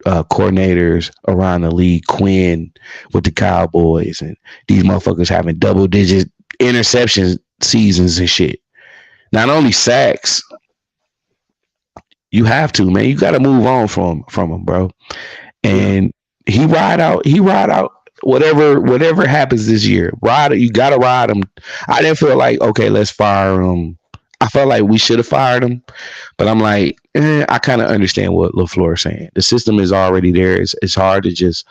coordinators around the league, Quinn with the Cowboys, and these motherfuckers having double-digit interception seasons and shit. Not only sacks, you have to, man. You got to move on from him, bro. And he ride out whatever happens this year. You got to ride him. I didn't feel like, okay, let's fire him. I felt like we should have fired him, but I'm like, I kind of understand what LaFleur is saying. The system is already there. It's hard to just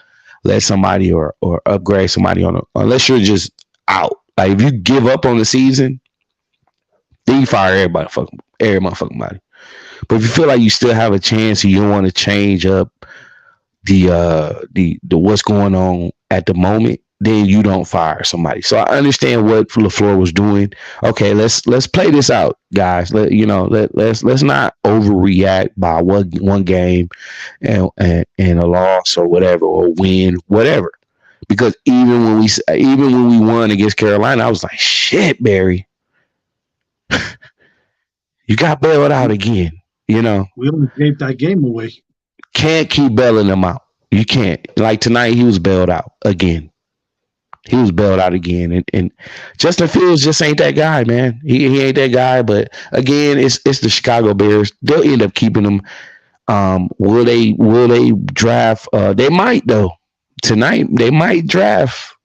let somebody or upgrade somebody unless you're just out. Like if you give up on the season, then you fire every motherfucking body. But if you feel like you still have a chance and you don't want to change up the what's going on at the moment, then you don't fire somebody. So I understand what LaFleur was doing. Okay, let's play this out, guys. Let's not overreact by one game and a loss or whatever, or win, whatever. Because even when we won against Carolina, I was like, shit, Barry, you got bailed out again. We only gave that game away. Can't keep bailing them out. You can't. Like tonight, he was bailed out again. He was bailed out again, and Justin Fields just ain't that guy, man. He ain't that guy. But again, it's the Chicago Bears. They'll end up keeping him. Will they draft? They might though. Tonight they might draft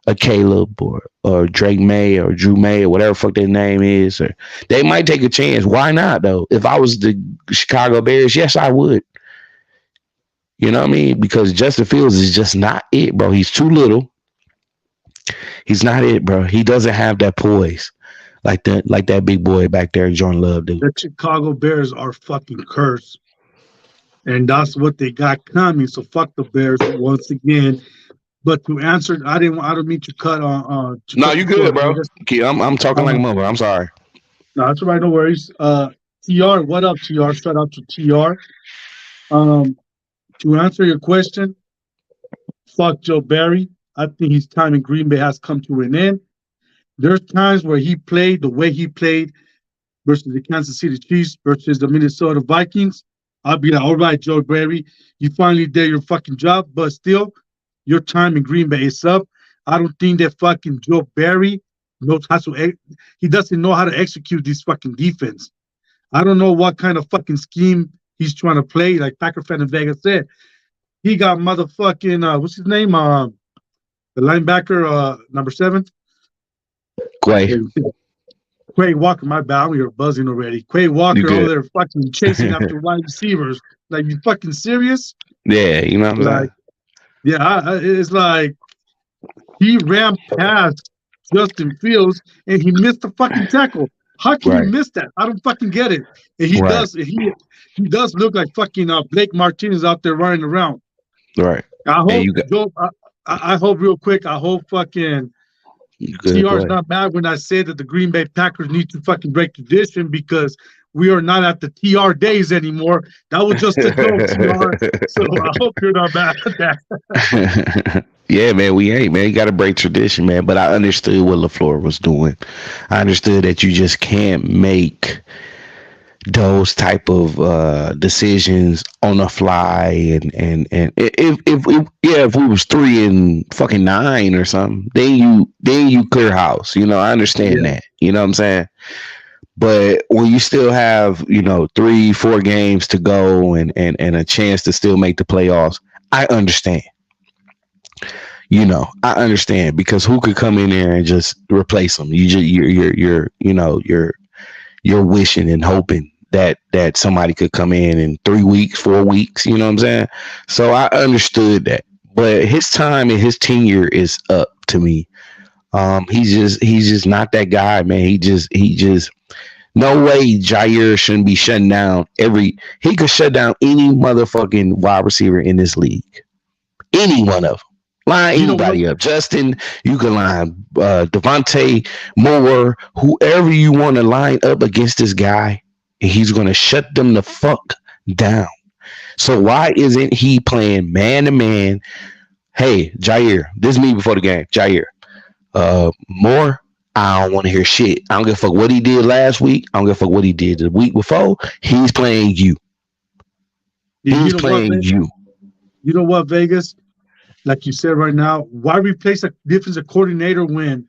a Caleb or Drake May or Drew May or whatever fuck their name is. Or they might take a chance. Why not though? If I was the Chicago Bears, yes, I would. You know what I mean? Because Justin Fields is just not it, bro. He's too little. He's not it, bro. He doesn't have that poise like that big boy back there, Jordan Love, dude. The Chicago Bears are fucking cursed. And that's what they got coming. So fuck the Bears once again. But to answer, I don't mean to cut on. No, you good, bro. I'm talking like a mother. I'm sorry. No, that's all right. No worries. TR, what up, TR? Shout out to TR. To answer your question, fuck Joe Barry. I think his time in Green Bay has come to an end. There's times where he played the way he played versus the Kansas City Chiefs versus the Minnesota Vikings. I'll be like, all right, Joe Barry, you finally did your fucking job, but still, your time in Green Bay is up. I don't think that fucking Joe Barry knows how to. He doesn't know how to execute this fucking defense. I don't know what kind of fucking scheme he's trying to play. Like Packer fan in Vegas said, he got motherfucking what's his name? The linebacker, number 7. Quay. Quay Walker, my bad. I'm here buzzing already. Quay Walker over there fucking chasing after wide receivers. Like, you fucking serious? Yeah, you know what I'm saying? Yeah, it's like he ran past Justin Fields and he missed the fucking tackle. How can you miss that? I don't fucking get it. And he does. He does look like fucking Blake Martinez out there running around. Right. I hope. I hope real quick. I hope fucking TR is not mad when I say that the Green Bay Packers need to fucking break tradition, because we are not at the TR days anymore. That was just a joke, TR. So I hope you're not mad at that. Yeah, man, we ain't, man. You got to break tradition, man. But I understood what LaFleur was doing. I understood that you just can't make those type of decisions on the fly, and if we was 3-9 or something, then you clear house. You know, I understand that. You know what I'm saying? But when you still have 3-4 games to go and a chance to still make the playoffs, I understand. I understand, because who could come in there and just replace them? You're wishing and hoping that somebody could come in 3 weeks, 4 weeks, you know what I'm saying? So I understood that. But his time and his tenure is up to me. He's just not that guy, man. He just no way Jair shouldn't be shutting down he could shut down any motherfucking wide receiver in this league. Any one of them. Line anybody up. Justin, you can line Devontae Moore, whoever you want to line up against this guy, and he's going to shut them the fuck down. So why isn't he playing man-to-man? Hey, Jair, this is me before the game. Jair, Moore, I don't want to hear shit. I don't give a fuck what he did last week. I don't give a fuck what he did the week before. He's playing you. He's playing you. You know what, Vegas? Like you said right now, why replace a defensive coordinator when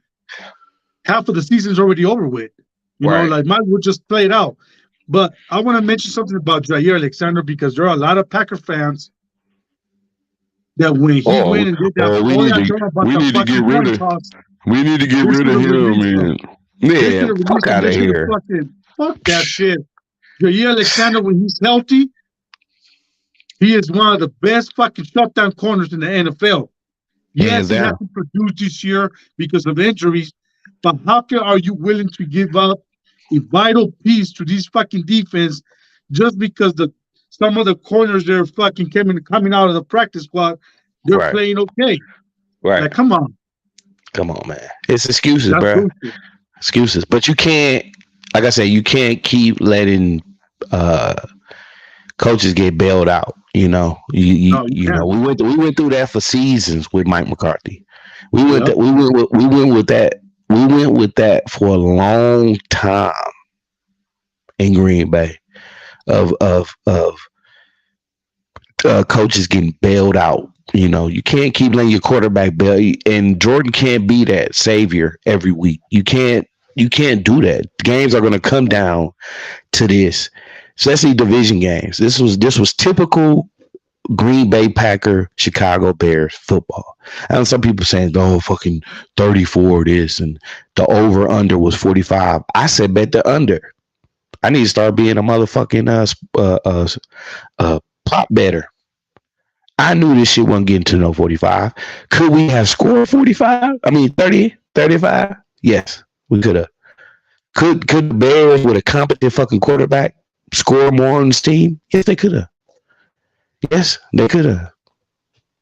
half of the season's already over with? You know, like, might as well just play it out. But I want to mention something about Jair Alexander, because there are a lot of Packer fans that when he went and did that, we need to get rid of him, man. Yeah, fuck out of here. Fuck that shit. Jair Alexander, when he's healthy, he is one of the best fucking shutdown corners in the NFL. Yes, he hasn't produced this year because of injuries, but how are you willing to give up a vital piece to this fucking defense just because some of the corners they're fucking coming out of the practice squad, they're playing okay? Right. Like, come on. Come on, man. It's excuses, bro. Excuses. But you can't, like I said, you can't keep letting coaches get bailed out. You know, we went through that for seasons with Mike McCarthy. We went with that for a long time in Green Bay of coaches getting bailed out. You know, you can't keep letting your quarterback bail, and Jordan can't be that savior every week. You can't do that. Games are going to come down to this, especially division games. This was typical Green Bay Packer, Chicago Bears football. And some people saying, oh, fucking 34 this, and the over under was 45. I said bet the under. I need to start being a motherfucking prop better. I knew this shit wasn't getting to no 45. Could we have scored 45? I mean 30, 35? Yes, we could have. Could the Bears with a competent fucking quarterback score more on this team? Yes, they could have. Yes, they could have.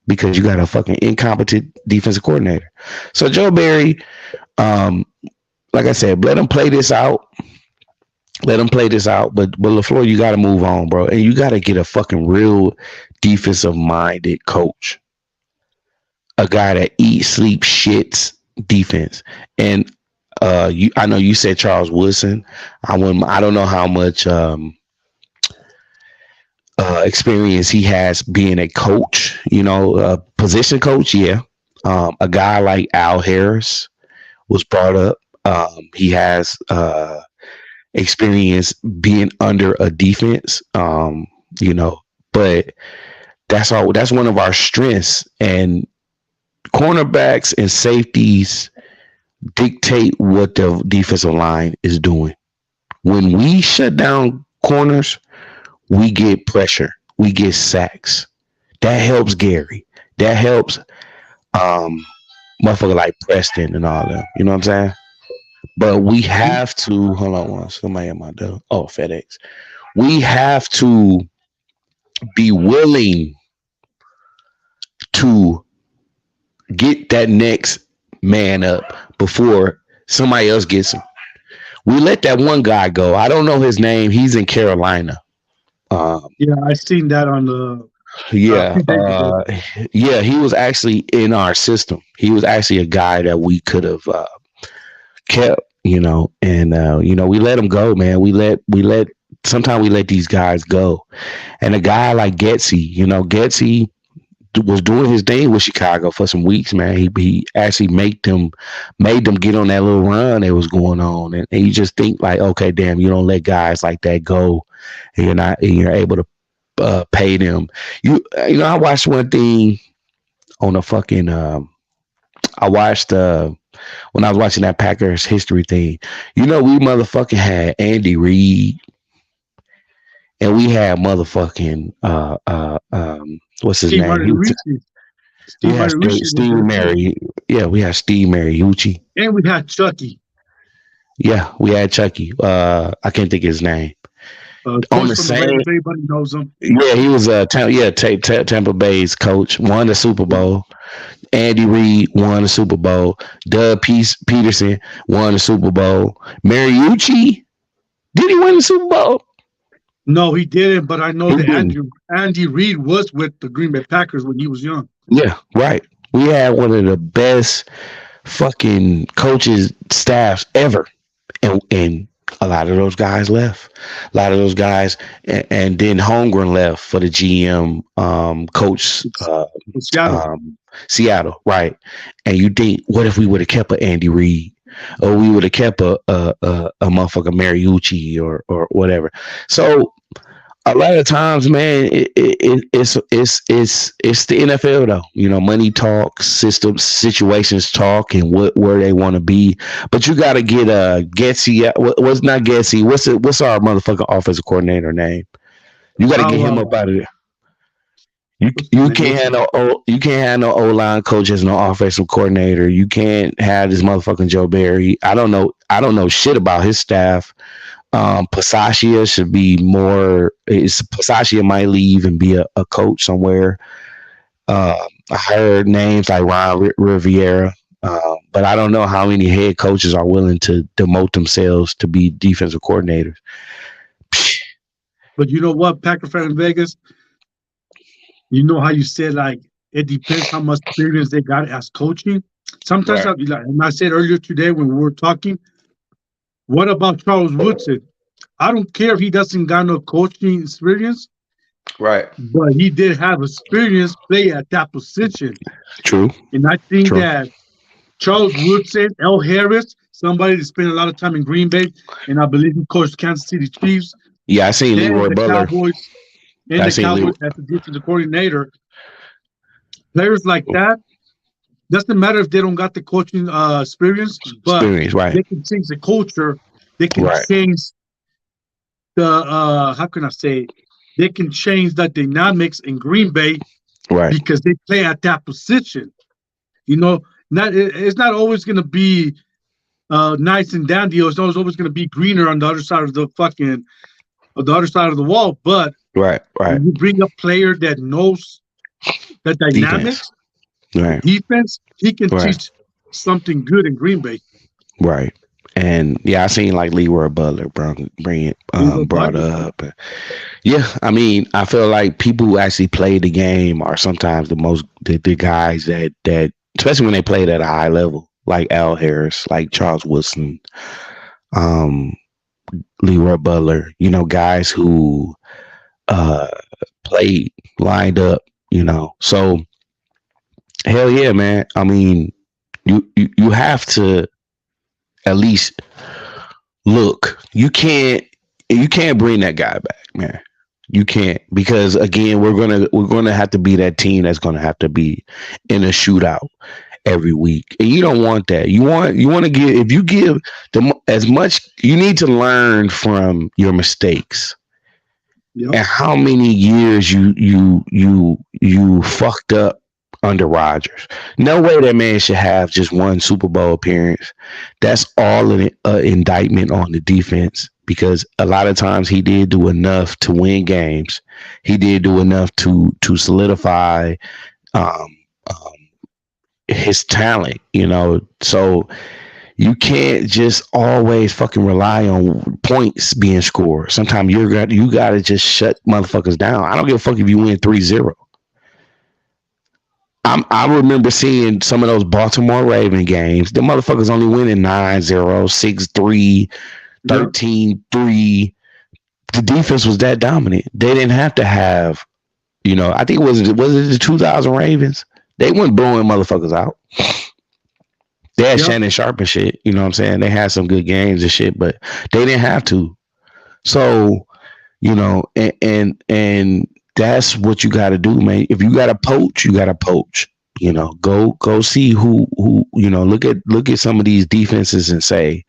Because you got a fucking incompetent defensive coordinator. So Joe Barry, like I said, let him play this out. But LaFleur, you got to move on, bro. And you got to get a fucking real defensive minded coach, a guy that eats, sleeps, shits defense. And I know you said Charles Woodson. I don't know how much experience he has being a coach. A position coach. Yeah, a guy like Al Harris was brought up. He has experience being under a defense. But that's all. That's one of our strengths, and cornerbacks and safeties dictate what the defensive line is doing. When we shut down corners, we get pressure, we get sacks. That helps Gary. That helps motherfucker like Preston and all that. You know what I'm saying? But we have to hold on once. Somebody at my door. Oh, FedEx. We have to be willing to get that next man up before somebody else gets him. We let that one guy go. I don't know his name. He's in Carolina. Yeah, I seen that on the. Yeah, he was actually in our system. He was actually a guy that we could have kept, and we let him go, man. Sometimes we let these guys go. And a guy like Getsy, Getsy was doing his thing with Chicago for some weeks, man. He actually made them get on that little run that was going on. And you just think like, okay, damn, you don't let guys like that go, and you're able to pay them. I watched one thing on a fucking I watched when I was watching that Packers history thing. We motherfucking had Andy Reid, and we had motherfucking what's his name? We had Steve Mary. Yeah, we had Steve Mariucci. And we had Chucky. Yeah, we had Chucky. I can't think of his name. On the same, everybody knows him. Yeah, he was Tampa Bay's coach. Won the Super Bowl. Andy Reid won the Super Bowl. Doug Peterson won the Super Bowl. Mariucci, did he win the Super Bowl? No, he didn't. But I know that Andy Reid was with the Green Bay Packers when he was young. Yeah, right. We had one of the best fucking coaches staffs ever, and a lot of those guys left. A lot of those guys, and then Holmgren left for the GM coach. Seattle, right? And you think, what if we would have kept an Andy Reid, or we would have kept a motherfucker Mariucci or whatever? So a lot of times, man, it's the NFL though. Money talks, systems, situations talk, and where they want to be. But you got to get Getsy. What's not Getsy? What's our motherfucking offensive coordinator name? You got to get him up out of there. You can't have no O-line coach as no offensive coordinator. You can't have this motherfucking Joe Barry. I don't know shit about his staff. Pasaccia should be more. Pasaccia might leave and be a coach somewhere. I heard names like Ron Rivera, but I don't know how many head coaches are willing to demote themselves to be defensive coordinators. But you know what, Packer fan in Vegas? You know how you said, like, it depends how much experience they got as coaching. Sometimes, right. And I said earlier today when we were talking, what about Charles Woodson? I don't care if he doesn't got no coaching experience. Right. But he did have experience play at that position. True. And I think that Charles Woodson, Al Harris, somebody that spent a lot of time in Green Bay, and I believe he coached Kansas City Chiefs. Yeah, I seen Leroy Butler. And the Cowboys as the defensive coordinator. Players like that, doesn't matter if they don't got the coaching experience, but right. They can change the culture. They can change the how can I say? They can change the dynamics in Green Bay, right? Because they play at that position. It's not always going to be nice and dandy. It's always going to be greener on the other side of the wall. But right. When you bring a player that knows the dynamics, defense, he can teach something good in Green Bay. Right. And yeah, I seen like Leroy Butler bring it Leroy brought Butler. up. Yeah, I mean, I feel like people who actually play the game are sometimes the guys that especially when they played at a high level, like Al Harris, like Charles Woodson, um, Leroy Butler. Guys who uh played lined up. So hell yeah, man. I mean, you have to at least look. You can't bring that guy back, man. You can't, because again, we're gonna have to be that team that's gonna have to be in a shootout every week, and you don't want that. You want to give, if you give them as much, you need to learn from your mistakes Yep. and how many years you fucked up under Rodgers. No way that man should have just one Super Bowl appearance. That's all an indictment on the defense, because a lot of times he did do enough to win games. He did do enough to solidify um, um, his talent. So you can't just always fucking rely on points being scored. Sometimes you gotta just shut motherfuckers down. I don't give a fuck if you win 3-0. I remember seeing some of those Baltimore Raven games. The motherfuckers only winning 9-0, 6-3, Yep. 13-3. The defense was that dominant. They didn't have to have, I think was it the 2000 Ravens? They weren't blowing motherfuckers out. They had Yep. Shannon Sharp and shit. You know what I'm saying? They had some good games and shit, but they didn't have to. So, and that's what you got to do, man. If you got to poach, you got to poach. Go see who look at some of these defenses and say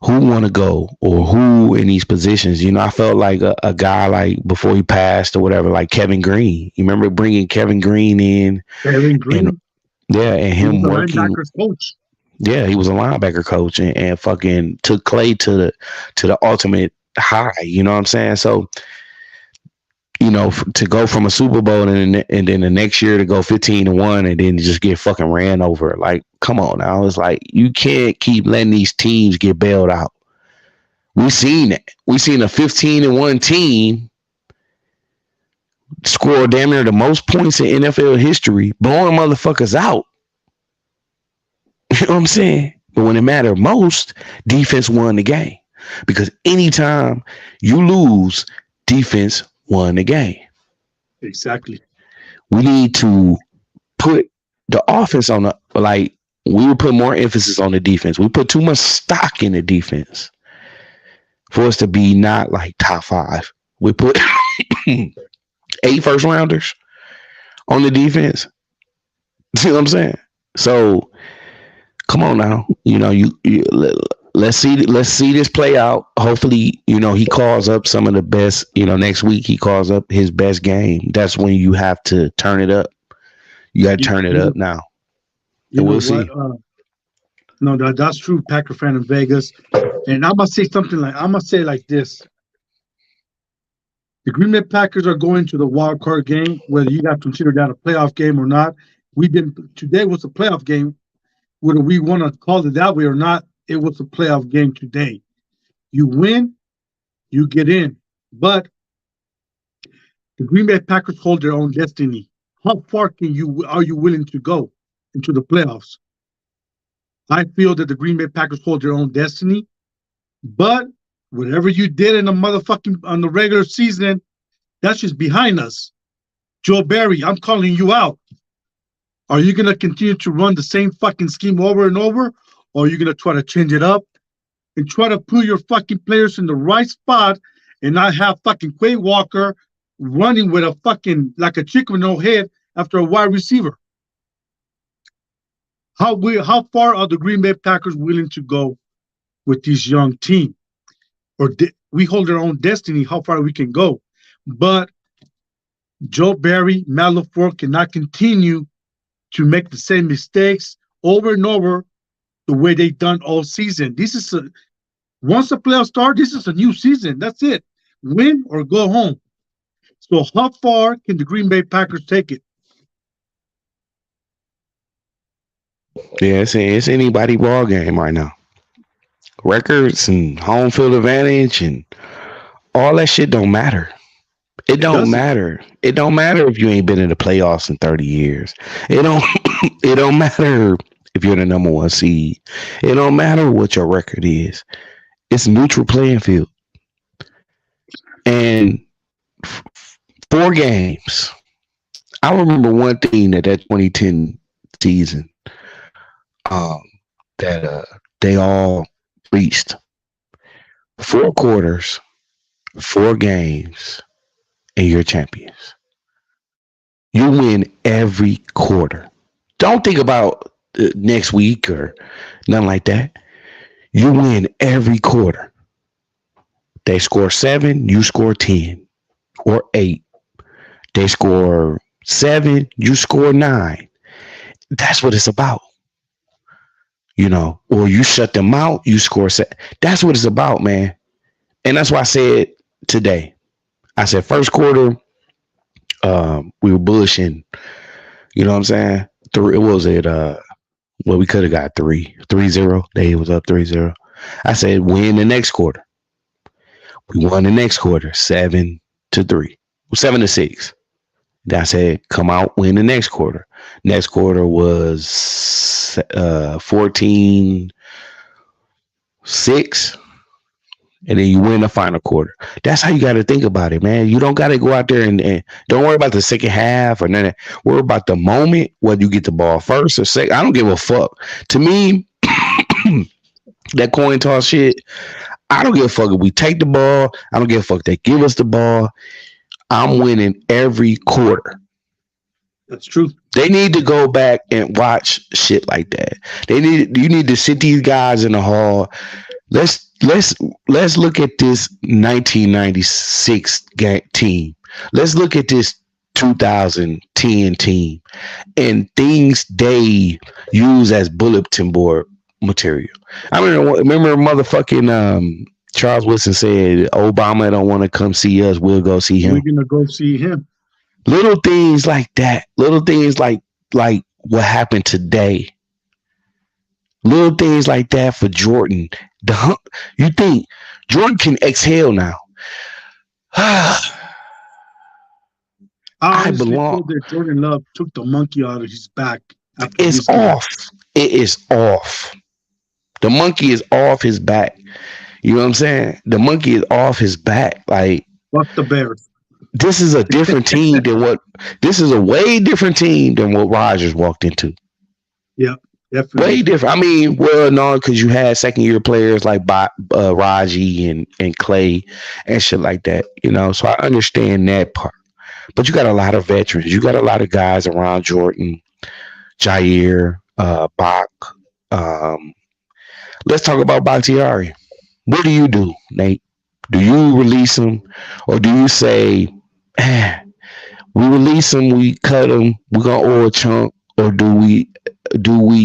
who want to go or who in these positions. I felt like a guy like before he passed or whatever, like Kevin Green. You remember bringing Kevin Green in? Kevin Green. And yeah, and him working. Linebackers coach. Yeah, he was a linebacker coach and fucking took Clay to the ultimate high. You know what I'm saying? So, to go from a Super Bowl and then the next year to go 15-1 and then just get fucking ran over. Like, come on now. It's like you can't keep letting these teams get bailed out. We seen it. We seen a 15-1 team score damn near the most points in NFL history, blowing motherfuckers out. You know what I'm saying? But when it mattered most, defense won the game. Because anytime you lose, defense won the game. Exactly. We need to put the offense on we would put more emphasis on the defense. We put too much stock in the defense for us to be not like top 5. We put 8 first rounders on the defense. See what I'm saying? So come on now. Let's see this play out. Hopefully, he calls up some of the best. Next week he calls up his best game. That's when you have to turn it up. You got to turn it up now. And we'll see. No, that's true, Packer fan in Vegas. And I'm gonna say like this. The Green Bay Packers are going to the wild card game, whether you have to consider that a playoff game or not. Today was a playoff game, whether we want to call it that way or not. It was a playoff game today. You win, you get in. But the Green Bay Packers hold their own destiny. How far are you willing to go into the playoffs? I feel that the Green Bay Packers hold their own destiny. But whatever you did on the regular season, that's just behind us. Joe Barry, I'm calling you out. Are you gonna continue to run the same fucking scheme over and over? Or are you going to try to change it up and try to put your fucking players in the right spot and not have fucking Quay Walker running with like a chicken with no head after a wide receiver? How far are the Green Bay Packers willing to go with this young team? Or we hold our own destiny, how far we can go. But Joe Barry, Matt LaFleur cannot continue to make the same mistakes over and over the way they've done all season. Once the playoffs start, this is a new season. That's it. Win or go home. So how far can the Green Bay Packers take it? Yeah, it's anybody ball game right now. Records and home field advantage and all that shit don't matter. It don't matter. It don't matter if you ain't been in the playoffs in 30 years. It don't it don't matter if you're the number one seed. It don't matter what your record is. It's a neutral playing field. And 4 games. I remember one thing that 2010 season that they all reached 4 quarters, 4 games, and you're champions. You win every quarter. Don't think about next week or nothing like that. You win every quarter. They score 7, you score 10 or 8. They score 7, you score 9. That's what it's about. Or you shut them out, you score 7. That's what it's about, man. And that's why I said today. I said first quarter, we were bullshitting. You know what I'm saying? We could have got 3-0. They was up 3-0. I said win the next quarter. We won the next quarter, 7-3. 7-6. Then I said, come out, win the next quarter. Next quarter was 14-6. And then you win the final quarter. That's how you got to think about it, man. You don't got to go out there and don't worry about the second half or nothing. Worry about the moment, whether you get the ball first or second. I don't give a fuck. To me, that coin toss shit, I don't give a fuck if we take the ball. I don't give a fuck if they give us the ball. I'm winning every quarter. That's true. They need to go back and watch shit like that. You need to sit these guys in the hall. Let's look at this 1996 team. Let's look at this 2010 team and things they use as bulletin board material. I remember motherfucking Charles Woodson said Obama don't want to come see us. We'll go see him. We're gonna go see him. Little things like that. Little things like what happened today. Little things like that for Jordan. You think Jordan can exhale now? I belong. That Jordan Love took the monkey out of his back. It's off. It is off. The monkey is off his back. You know what I'm saying? The monkey is off his back. Like, fuck the Bears. This is a different team than what. This is a way different team than what Rodgers walked into. Yeah, definitely. Way different. I mean, well, no, because you had second-year players like Raji and Clay and shit like that. So I understand that part. But you got a lot of veterans. You got a lot of guys around Jordan, Jair, Bach. Let's talk about Bakhtiari. What do you do, Nate? Do you release him, or do you say, we release him, we cut him, we're gonna owe a chunk, or do we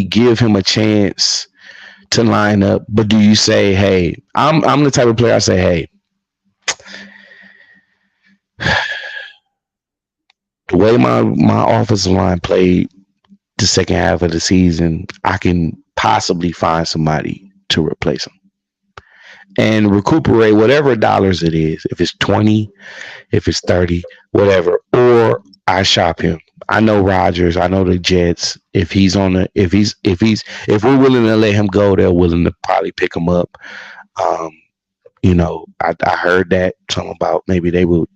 give him a chance to line up? But do you say, hey, I'm the type of player I say, hey, the way my offensive line played the second half of the season, I can possibly find somebody to replace him and recuperate whatever dollars it is. If it's 20, if it's 30, whatever, or I shop him. I know Rodgers, I know the Jets. If we're willing to let him go, they're willing to probably pick him up. I heard that something about maybe they would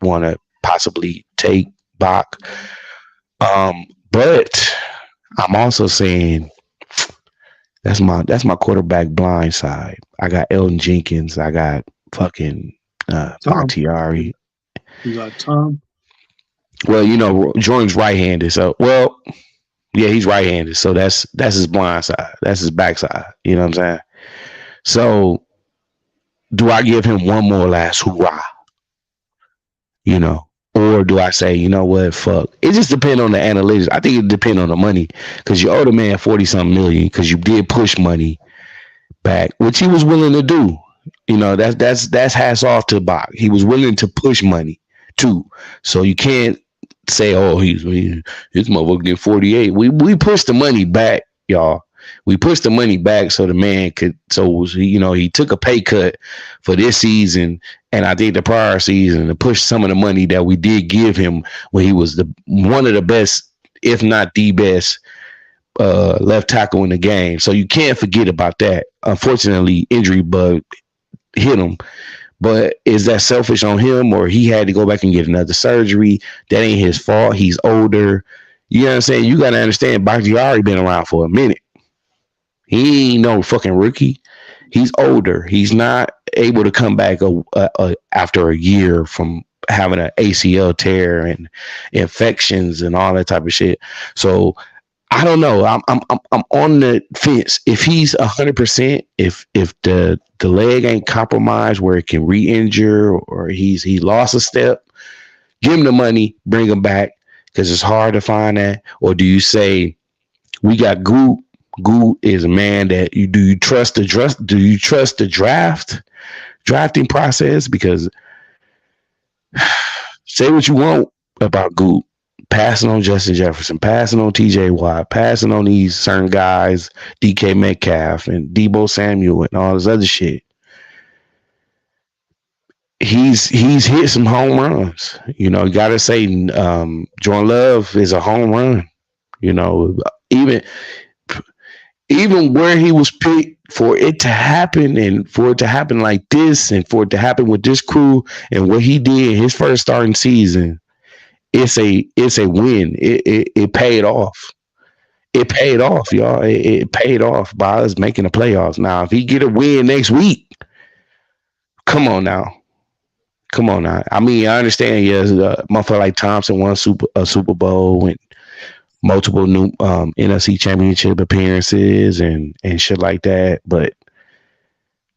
want to possibly take Bach. But I'm also saying that's my quarterback blind side. I got Elton Jenkins. I got fucking Bakhtiari. You got Tom. Well, Jordan's right-handed. So, yeah, he's right-handed. So that's his blind side. That's his backside. You know what I'm saying? So do I give him one more last hoorah? Or do I say, you know what, fuck? It just depends on the analytics. I think it depends on the money because you owe the man 40-something million because you did push money back, which he was willing to do. That's hats off to Bach. He was willing to push money too. So you can't say, oh, his motherfucker getting 48. We pushed the money back, y'all. we pushed the money back so the man could. So he took a pay cut for this season, and I think the prior season to push some of the money that we did give him when he was one of the best, if not the best, left tackle in the game. So you can't forget about that. Unfortunately, injury bug hit him. But is that selfish on him, or he had to go back and get another surgery? That ain't his fault. He's older. You know what I'm saying? You got to understand, Bakhtiari been around for a minute. He ain't no fucking rookie. He's older. He's not able to come back after a year from having an ACL tear and infections and all that type of shit. So I don't know. I'm on the fence. If he's 100%, if the leg ain't compromised where it can re-injure, or he lost a step, give him the money, bring him back, because it's hard to find that. Or do you say we got Goot? Goot is a man that do you trust the drafting process? Because say what you want about Goot, passing on Justin Jefferson, passing on TJ Watt, passing on these certain guys, DK Metcalf and Deebo Samuel and all this other shit. He's hit some home runs. You gotta say Jordan Love is a home run. Even where he was picked, for it to happen, and for it to happen like this, and for it to happen with this crew and what he did his first starting season, it's a win. It paid off. It paid off, y'all. It paid off by us making the playoffs. Now, if he get a win next week, come on now. I mean, I understand. Yes, motherfucker like Thompson won a Super Bowl and multiple new NFC Championship appearances and shit like that. But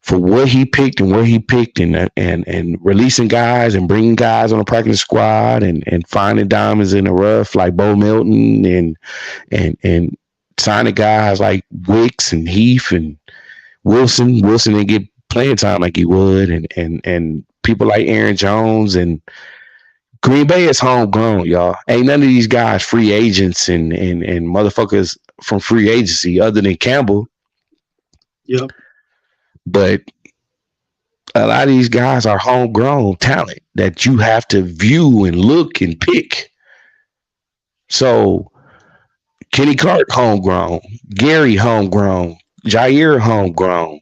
for what he picked and where he picked and releasing guys and bringing guys on the practice squad and finding diamonds in the rough like Bo Melton and signing guys like Wicks and Heath and Wilson. Wilson didn't get playing time like he would, and people like Aaron Jones, and Green Bay is homegrown, y'all. Ain't none of these guys free agents and motherfuckers from free agency other than Campbell. Yep. But a lot of these guys are homegrown talent that you have to view and look and pick. So Kenny Clark, homegrown. Gary, homegrown. Jair, homegrown.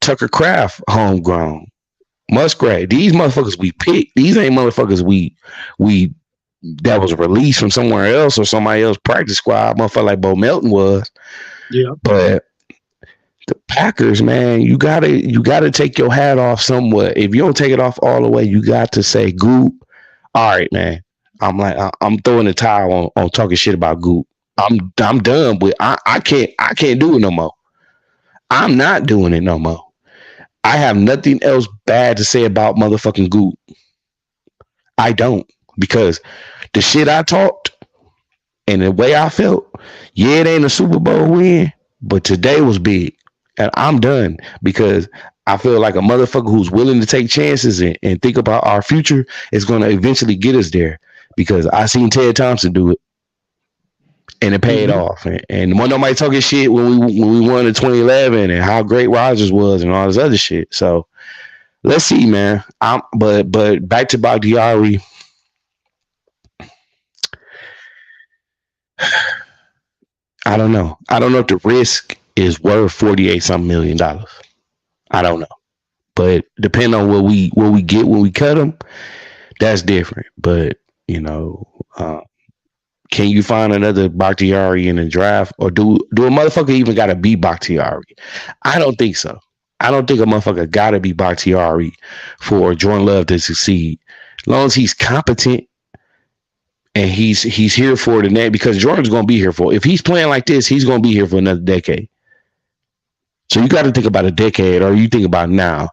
Tucker Kraft, homegrown. Muskrat. These motherfuckers we picked. These ain't motherfuckers we that was released from somewhere else or somebody else practice squad. Motherfucker like Bo Melton was. Yeah. But the Packers, man, you gotta take your hat off somewhat. If you don't take it off all the way, you got to say, Goop, all right, man. I'm throwing the towel on talking shit about Goop. I'm done with. I can't do it no more. I'm not doing it no more. I have nothing else bad to say about motherfucking Goop. I don't, because the shit I talked and the way I felt, yeah, it ain't a Super Bowl win, but today was big. And I'm done, because I feel like a motherfucker who's willing to take chances and think about our future is going to eventually get us there, because I seen Ted Thompson do it. And it paid off. And when nobody talking shit when we won in 2011 and how great Rodgers was and all this other shit. So let's see, man. But back to Bakhtiari. I don't know. I don't know if the risk is worth $48-something million. I don't know. But depending on what we get when we cut them, that's different. But can you find another Bakhtiari in the draft, or do a motherfucker even got to be Bakhtiari? I don't think so. I don't think a motherfucker got to be Bakhtiari for Jordan Love to succeed. As long as he's competent and he's here for the net, because Jordan's going to be here for. If he's playing like this, he's going to be here for another decade. So you got to think about a decade, or you think about now.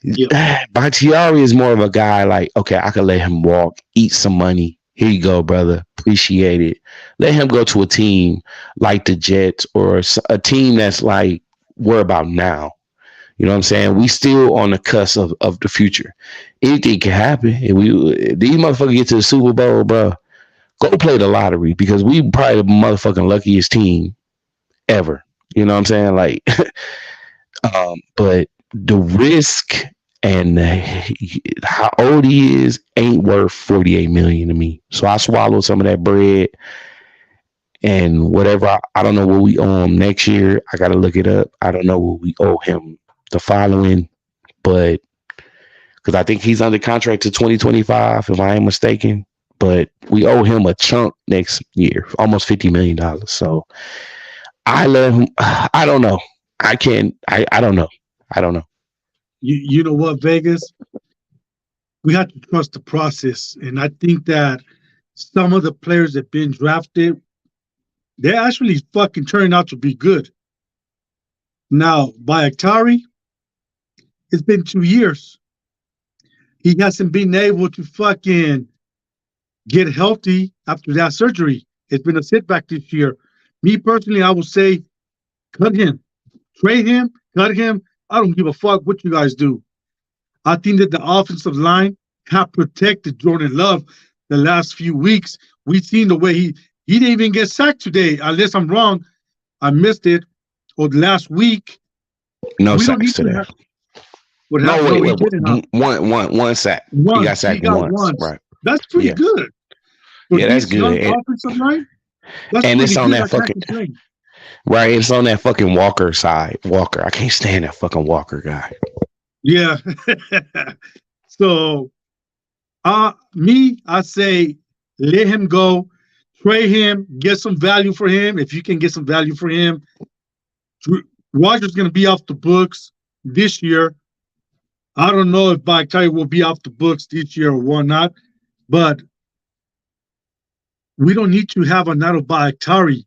Yep. Bakhtiari is more of a guy like, okay, I can let him walk, eat some money. Here you go, brother. Appreciate it. Let him go to a team like the Jets, or a team that's like, we're about now. You know what I'm saying? We still on the cusp of the future. Anything can happen. If these motherfuckers get to the Super Bowl, bro, go play the lottery, because we probably the motherfucking luckiest team ever. You know what I'm saying? Like, but the risk and how old he is ain't worth 48 million to me. So I swallowed some of that bread and whatever. I don't know what we owe him next year. I got to look it up. I don't know what we owe him the following, but because I think he's under contract to 2025, if I ain't mistaken. But we owe him a chunk next year, almost $50 million. So I let him. I don't know. I can't. I don't know. I don't know. You know what, Vegas? We have to trust the process, and I think that some of the players that been drafted, they're actually fucking turning out to be good. Now, Bakhtiari, it's been 2 years. He hasn't been able to fucking get healthy after that surgery. It's been a setback this year. Me personally, I would say cut him, trade him, cut him. I don't give a fuck what you guys do. I think that the offensive line have protected Jordan Love the last few weeks. We've seen the way he didn't even get sacked today, unless I'm wrong. I missed it. Or the last week. No sacks today. No, wait. One sack. He got sacked once. Right. That's pretty good. Yeah, that's good. Offensive line, and it's on that fucking right. It's on that fucking Walker side. Walker, I can't stand that fucking Walker guy. Yeah. So, I say let him go, trade him, get some value for him. If you can get some value for him, Rodgers going to be off the books this year. I don't know if Bakhtiari will be off the books this year or whatnot, but we don't need to have another Bakhtiari.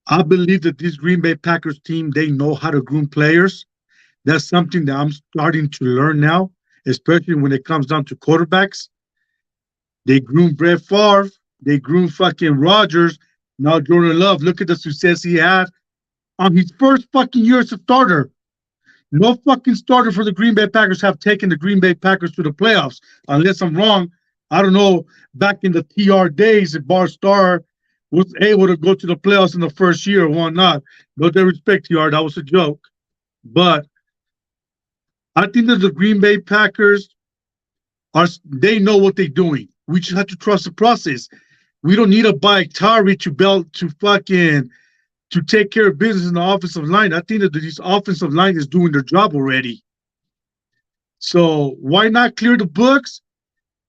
I believe that this Green Bay Packers team, they know how to groom players. That's something that I'm starting to learn now, especially when it comes down to quarterbacks. They groom Brett Favre. They groom fucking Rodgers. Now Jordan Love, look at the success he had on his first fucking year as a starter. No fucking starter for the Green Bay Packers have taken the Green Bay Packers to the playoffs. Unless I'm wrong, I don't know, back in the TR days, if Bart Starr was able to go to the playoffs in the first year or whatnot. No disrespect, TR, that was a joke. But I think that the Green Bay Packers, they know what they're doing. We just have to trust the process. We don't need a Bakhtiari to take care of business in the offensive line. I think that this offensive line is doing their job already. So why not clear the books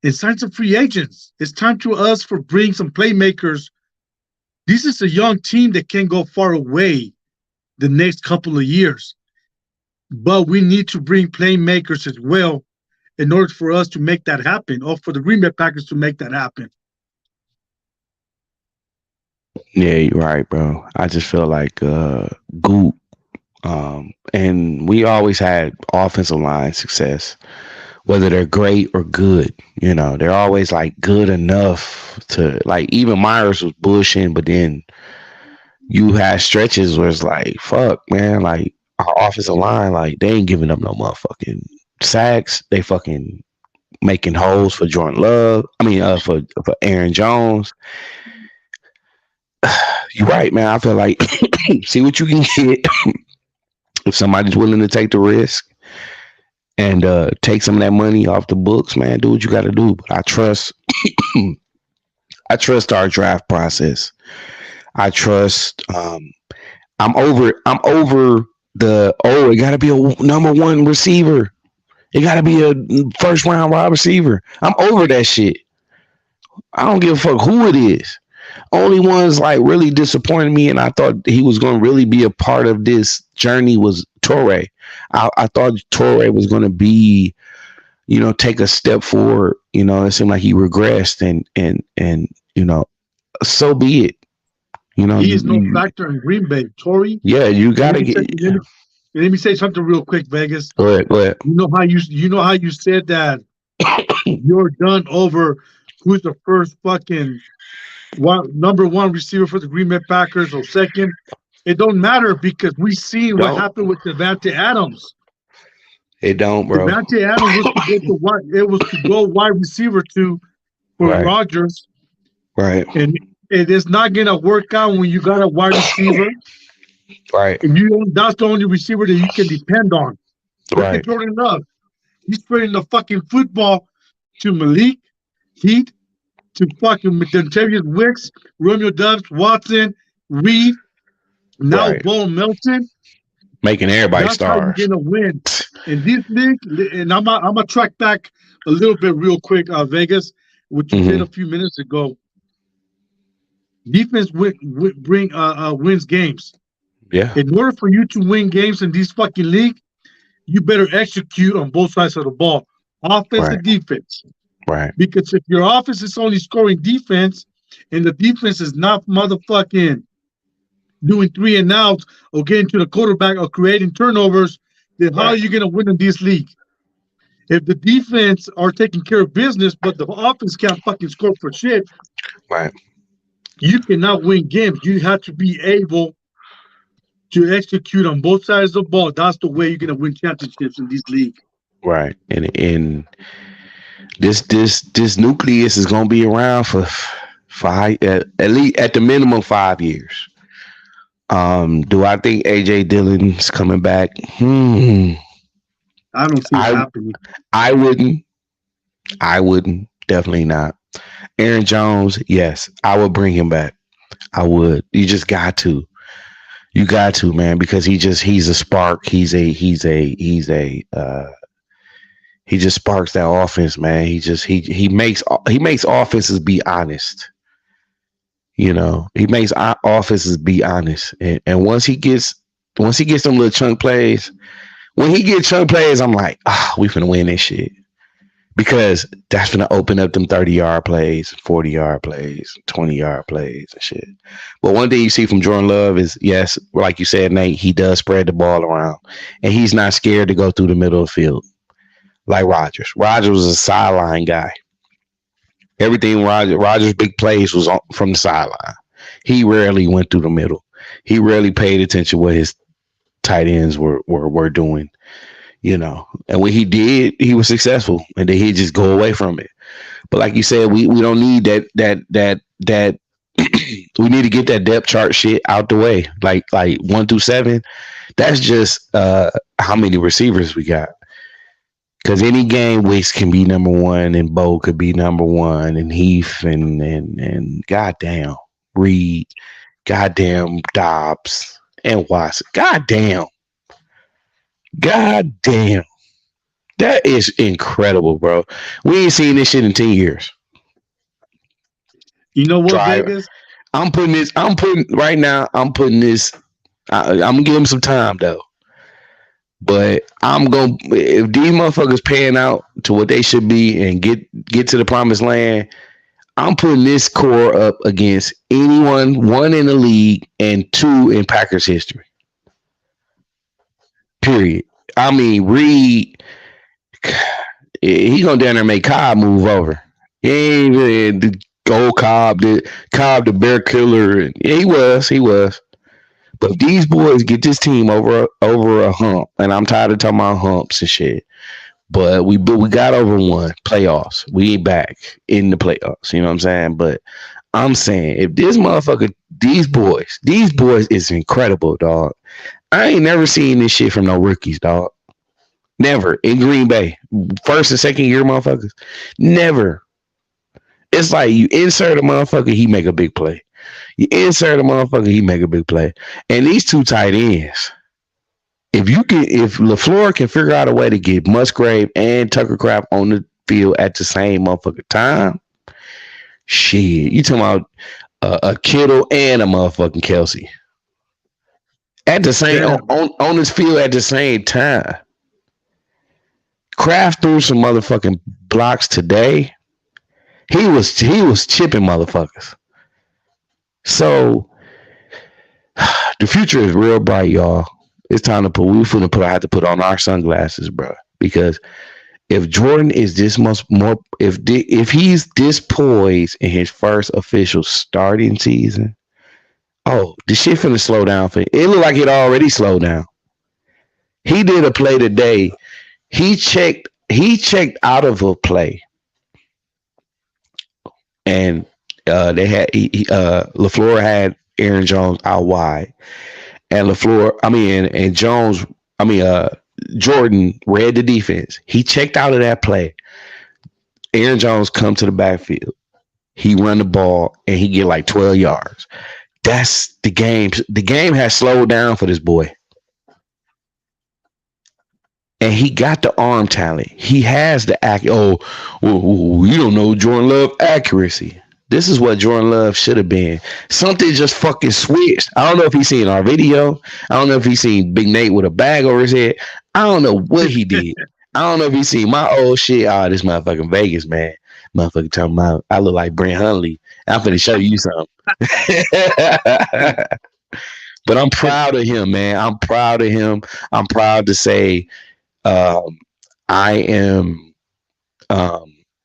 and sign some free agents? It's time to us for bring some playmakers. This is a young team that can go far away the next couple of years. But we need to bring playmakers as well in order for us to make that happen, or for the Green Bay Packers to make that happen. Yeah, you're right, bro. I just feel like Goop, and we always had offensive line success, whether they're great or good. You know, they're always like good enough to, like, even Myers was bullshitting, but then you had stretches where it's like, fuck, man, like our offensive line, like they ain't giving up no motherfucking sacks. They fucking making holes for Jordan Love. I mean, for Aaron Jones. You're right, man. I feel like see what you can get if somebody's willing to take the risk and take some of that money off the books, man. Do what you got to do. But I trust our draft process. I trust. I'm over the it got to be a number one receiver. It got to be a first round wide receiver. I'm over that shit. I don't give a fuck who it is. Only ones like really disappointed me, and I thought he was going to really be a part of this journey, was Torrey. I thought Torrey was going to be, you know, take a step forward. You know, it seemed like he regressed, and you know, so be it. You know, he is no factor in Green Bay. Torrey. Yeah, you got to get. Let me say something real quick, Vegas. Go ahead. You know how you said that you're done over who's the first fucking number one receiver for the Green Bay Packers or second. It don't matter because we seen what happened with Davante Adams. It don't, bro. Davante Adams was to go wide receiver for Rodgers. Right. And it is not gonna work out when you got a wide receiver Right. and that's the only receiver that you can depend on. Look at Right. Jordan Love. He's spreading the fucking football to Malik, Heat, to fucking Dontavious Wicks, Romeo Dubs, Watson, Reed, now Right. Bo Melton. Making everybody That's how you're stars. gonna win in this league. And I'm gonna track back a little bit real quick, Vegas, what you said a few minutes ago. Defense wins games. Yeah. In order for you to win games in this fucking league, you better execute on both sides of the ball, offense and defense. Right. Because if your offense is only scoring defense and the defense is not motherfucking doing 3 and outs or getting to the quarterback or creating turnovers, then how are you going to win in this league? If the defense are taking care of business, but the offense can't fucking score for shit, Right. you cannot win games. You have to be able to execute on both sides of the ball. That's the way you're going to win championships in this league. Right. And this nucleus is going to be around for at least at the minimum 5 years. Do I think AJ Dillon's coming back? I don't see it happening. I wouldn't. Definitely not. Aaron Jones, yes, I would bring him back. I would. You just got to. You got to, man, because he's a spark. He just sparks that offense, man. He makes offenses be honest. You know, he makes offenses be honest. And once he gets some little chunk plays, when he gets chunk plays, I'm like, we finna win this shit. Because that's going to open up them 30-yard plays, 40-yard plays, 20-yard plays and shit. But one thing you see from Jordan Love is, yes, like you said, Nate, he does spread the ball around. And he's not scared to go through the middle of the field like Rodgers. Rodgers was a sideline guy. Everything Rodgers' big plays was from the sideline. He rarely went through the middle. He rarely paid attention to what his tight ends were doing. You know, and when he did, he was successful, and then he'd just go away from it. But like you said, we don't need that we need to get that depth chart shit out the way. Like 1 through 7, that's just how many receivers we got. Because any game, Wicks can be number 1, and Bo could be number 1, and Heath and goddamn Reed, goddamn Dobbs and Watson, goddamn. God damn. That is incredible, bro. We ain't seen this shit in 10 years. You know what, Vegas? I'm putting this, I'm gonna give him some time though. But if these motherfuckers pan out to what they should be and get to the promised land, I'm putting this core up against anyone, 1 in the league and 2 in Packers history. Period. I mean, Reed, he gonna down there make Cobb move over. He ain't really the old Cobb, the bear killer. Yeah, he was. But if these boys get this team over a hump, and I'm tired of talking about humps and shit. But we got over 1 playoffs. We ain't back in the playoffs. You know what I'm saying? But I'm saying if this motherfucker, these boys is incredible, dog. I ain't never seen this shit from no rookies, dog. Never. In Green Bay. First and second year motherfuckers. Never. It's like you insert a motherfucker, he make a big play. You insert a motherfucker, he make a big play. And these 2 tight ends, if LaFleur can figure out a way to get Musgrave and Tucker Kraft on the field at the same motherfucking time, shit. You talking about a Kittle and a motherfucking Kelsey. At the same on this field at the same time. Kraft threw some motherfucking blocks today. He was chipping motherfuckers. So the future is real bright, y'all. It's time to have to put on our sunglasses, bro. Because if Jordan is this much more, if he's this poised in his first official starting season. Oh, the shit finna slow down for it. It looked like it already slowed down. He did a play today. He checked out of a play. And They had LaFleur had Aaron Jones out wide, and and Jones, Jordan read the defense. He checked out of that play. Aaron Jones come to the backfield. He run the ball and he get like 12 yards. That's the game. The game has slowed down for this boy. And he got the arm talent. He has the you don't know Jordan Love accuracy. This is what Jordan Love should have been. Something just fucking switched. I don't know if he's seen our video. I don't know if he's seen Big Nate with a bag over his head. I don't know what he did. I don't know if he's seen my old shit. Oh, this motherfucking Vegas, man. Motherfucker talking about I look like Brent Hundley. I'm finna show you something. But I'm proud of him, man. I'm proud of him. I'm proud to say I am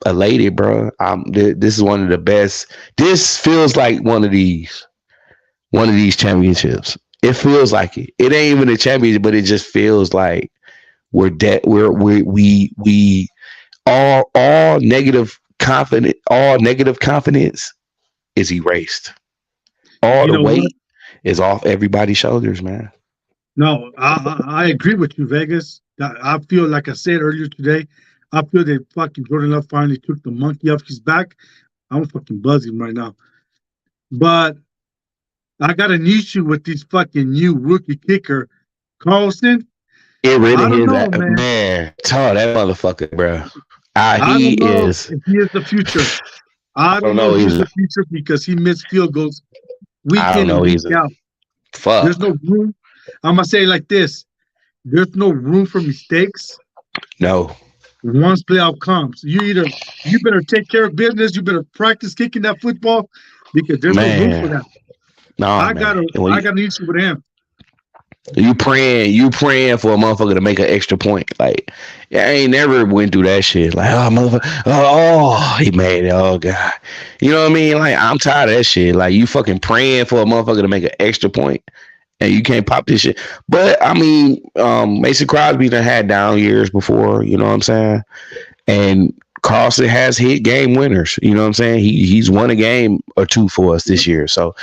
elated, bro. This is one of the best. This feels like one of these championships. It feels like it. It ain't even a championship, but it just feels like we all negative confidence is erased. All the weight is off everybody's shoulders, man. No, I agree with you, Vegas. I feel like I said earlier today, I feel that fucking Jordan Love finally took the monkey off his back. I'm fucking buzzing right now. But I got an issue with this fucking new rookie kicker, Carlson. It really is that man. Tell that motherfucker, bro. He is the future. I don't know if he's the future because he missed field goals week in and week out. Fuck. There's no room. I'm gonna say it like this: there's no room for mistakes. No. Once playoff comes, you better take care of business. You better practice kicking that football because there's no room for that. No, I got an issue with him. You praying for a motherfucker to make an extra point. Like, I ain't never went through that shit. Like, oh, motherfucker, he made it. Oh, God. You know what I mean? Like, I'm tired of that shit. Like, you fucking praying for a motherfucker to make an extra point, and you can't pop this shit. But, I mean, Mason Crosby done had down years before, you know what I'm saying? And Carlson has hit game winners. You know what I'm saying? He's won a game or two for us this year. So,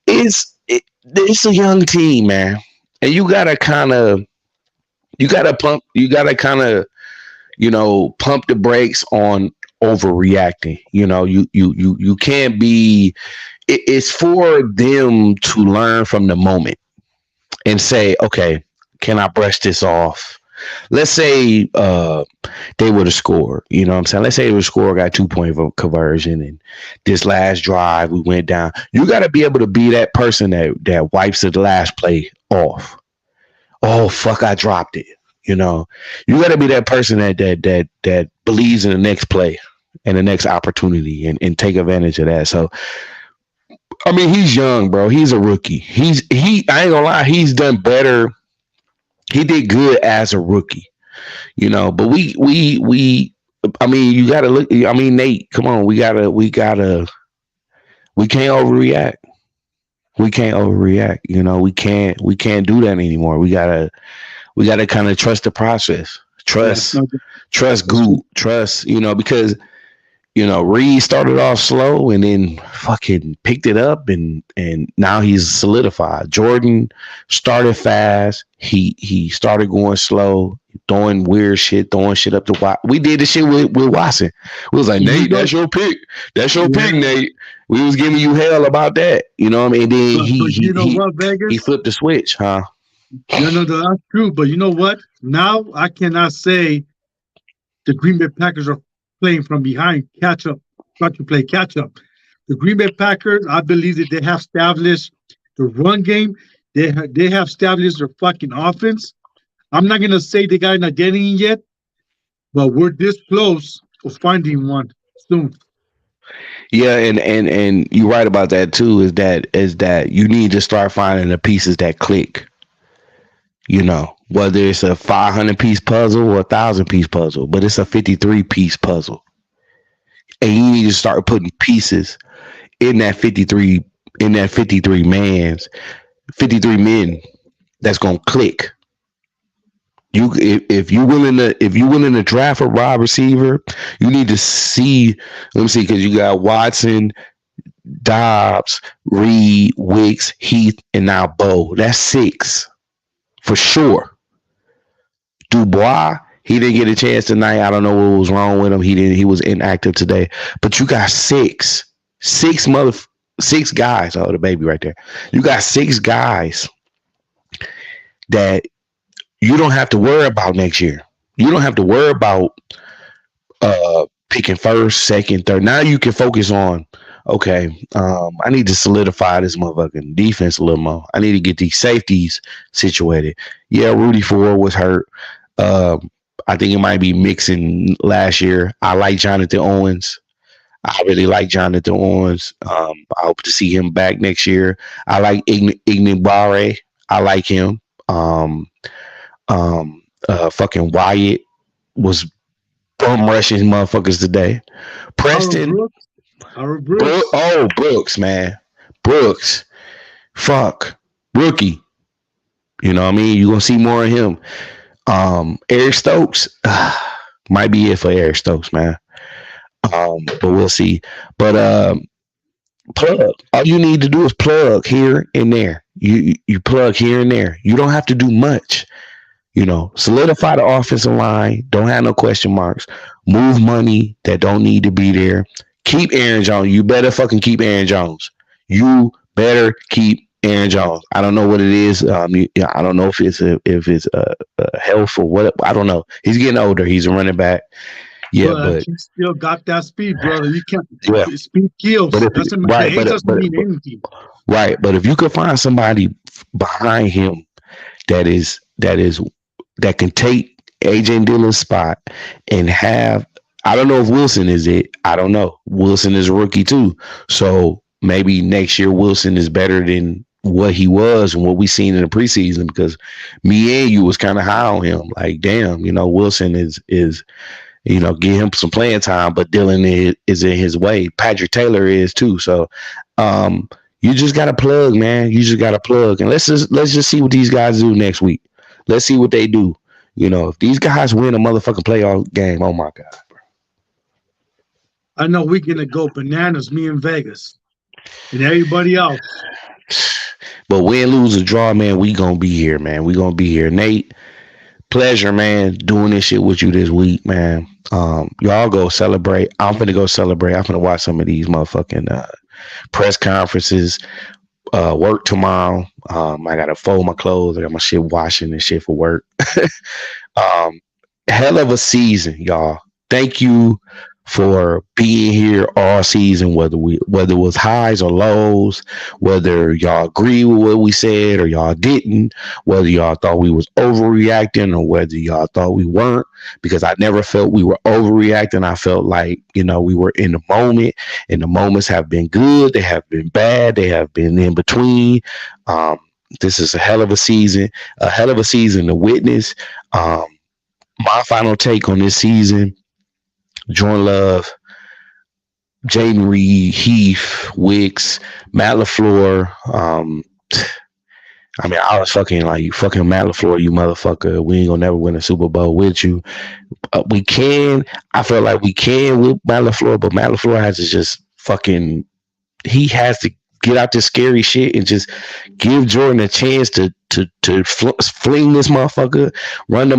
it's a young team, man. And you gotta pump the brakes on overreacting. You know, you can't be. It's for them to learn from the moment and say, okay, can I brush this off? Let's say they would have scored. You know what I'm saying? Let's say they would score, got 2-point conversion, and this last drive we went down. You got to be able to be that person that wipes the last play off. Oh fuck! I dropped it. You know, you got to be that person that believes in the next play and the next opportunity and take advantage of that. So, I mean, he's young, bro. He's a rookie. I ain't gonna lie. He's done better. He did good as a rookie, you know. But we. I mean, you gotta look. I mean, Nate, come on. We can't overreact. We can't overreact. You know, we can't do that anymore. We gotta kind of trust the process. Trust Gould. Trust, you know, because, you know, Reed started off slow and then fucking picked it up and now he's solidified. Jordan started fast. He started going slow, throwing weird shit, throwing shit up the. We did the shit with Watson. We was like, Nate, that's your pick. That's your pick, Nate. We was giving you hell about that. You know what I mean? Then he flipped the switch, huh? No, that's true. But you know what? Now I cannot say the Green Bay Packers are playing from behind, catch up, try to play catch up. The Green Bay Packers, I believe that they have established the run game. They have established their fucking offense. I'm not gonna say the guy not getting it yet, but we're this close to finding one soon. Yeah, and you're right about that too. Is that you need to start finding the pieces that click. You know, whether it's a 500-piece puzzle or a 1,000-piece puzzle, but it's a 53-piece puzzle, and you need to start putting pieces in that 53 men that's gonna click. If you're willing to draft a wide receiver, you need to see. Let me see, because you got Watson, Dobbs, Reed, Wicks, Heath, and now Bo. That's 6 for sure. Dubois, he didn't get a chance tonight. I don't know what was wrong with him. He was inactive today. But you got 6 guys. Oh, the baby right there. You got 6 guys that you don't have to worry about next year. You don't have to worry about picking first, second, third. Now you can focus on, okay, I need to solidify this motherfucking defense a little more. I need to get these safeties situated. Yeah, Rudy Ford was hurt. I think it might be mixing last year. I like Jonathan Owens. I really like Jonathan Owens. I hope to see him back next year. I like Igbinoghene. I like him. Fucking Wyatt was bum rushing motherfuckers today. Preston. Brooks, man. Brooks. Fuck. Rookie. You know what I mean? You're going to see more of him. Eric Stokes. Might be it for Eric Stokes, man. But we'll see. But plug. All you need to do is plug here and there. You plug here and there. You don't have to do much. You know, solidify the offensive line. Don't have no question marks. Move money that don't need to be there. Keep Aaron Jones. You better fucking keep Aaron Jones. You better keep Aaron Jones. I don't know what it is. I don't know if it's health or what. I don't know. He's getting older. He's a running back. Yeah, but he still got that speed, brother. You can't. Yeah. Speed kills. Doesn't mean anything. Right, but if you could find somebody behind him that can take AJ Dillon's spot and have, I don't know if Wilson is it. I don't know. Wilson is a rookie too. So maybe next year Wilson is better than what he was and what we seen in the preseason, because me and you was kind of high on him. Like, damn, you know, Wilson is you know, give him some playing time, but Dillon is in his way. Patrick Taylor is too. So you just got to plug, man. You just got to plug. And let's just see what these guys do next week. Let's see what they do. You know, if these guys win a motherfucking playoff game, oh my God, bro. I know we're going to go bananas, me and Vegas and everybody else. But win, lose, or draw, man, we going to be here, man. We going to be here. Nate, pleasure, man, doing this shit with you this week, man. Y'all go celebrate. I'm going to go celebrate. I'm going to watch some of these motherfucking press conferences. Work tomorrow. I gotta fold my clothes. I got my shit washing and shit for work. Hell of a season, y'all. Thank you for being here all season, whether it was highs or lows, whether y'all agree with what we said or y'all didn't, whether y'all thought we was overreacting or whether y'all thought we weren't, because I never felt we were overreacting. I felt like, you know, we were in the moment, and the moments have been good, they have been bad, they have been in between. This is a hell of a season to witness. My final take on this season: Jordan Love, Jaden Reed, Heath, Wicks, Matt LaFleur. I mean, I was fucking like, you fucking Matt LaFleur, you motherfucker. We ain't gonna never win a Super Bowl with you. We can. I feel like we can with Matt LaFleur, but Matt LaFleur has to just fucking. He has to get out this scary shit and just give Jordan a chance to fling this motherfucker, run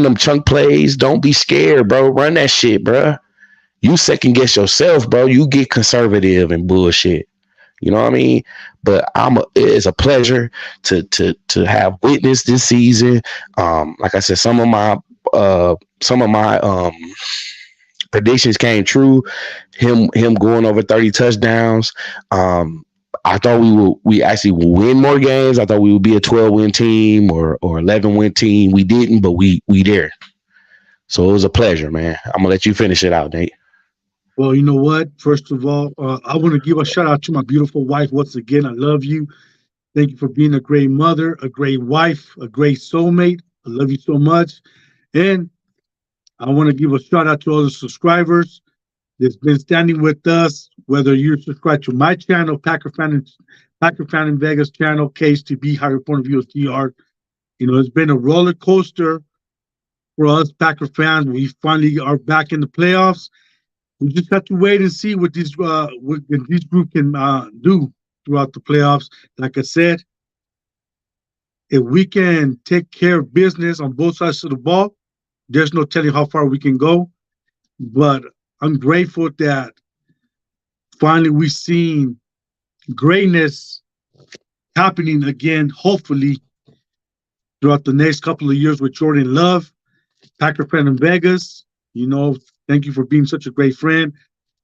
them chunk plays. Don't be scared, bro. Run that shit, bro. You second guess yourself, bro. You get conservative and bullshit. You know what I mean? But it's a pleasure to have witnessed this season. Like I said, some of my predictions came true. Him going over 30 touchdowns. I thought we actually will win more games. I thought we would be a 12-win team or 11-win team. We didn't, but we there. So it was a pleasure, man. I'm gonna let you finish it out, Nate. Well, you know what? First of all, I want to give a shout out to my beautiful wife once again. I love you. Thank you for being a great mother, a great wife, a great soulmate. I love you so much. And I want to give a shout out to all the subscribers that's been standing with us, whether you're subscribed to my channel, Packer Fan in Vegas channel, KHTB, Higher Point of View TR. You know, it's been a roller coaster for us Packer fans. We finally are back in the playoffs. We just have to wait and see what this group can do throughout the playoffs. Like I said, if we can take care of business on both sides of the ball, there's no telling how far we can go. But I'm grateful that finally we've seen greatness happening again, hopefully, throughout the next couple of years with Jordan Love, Packer fan in Vegas. Thank you for being such a great friend.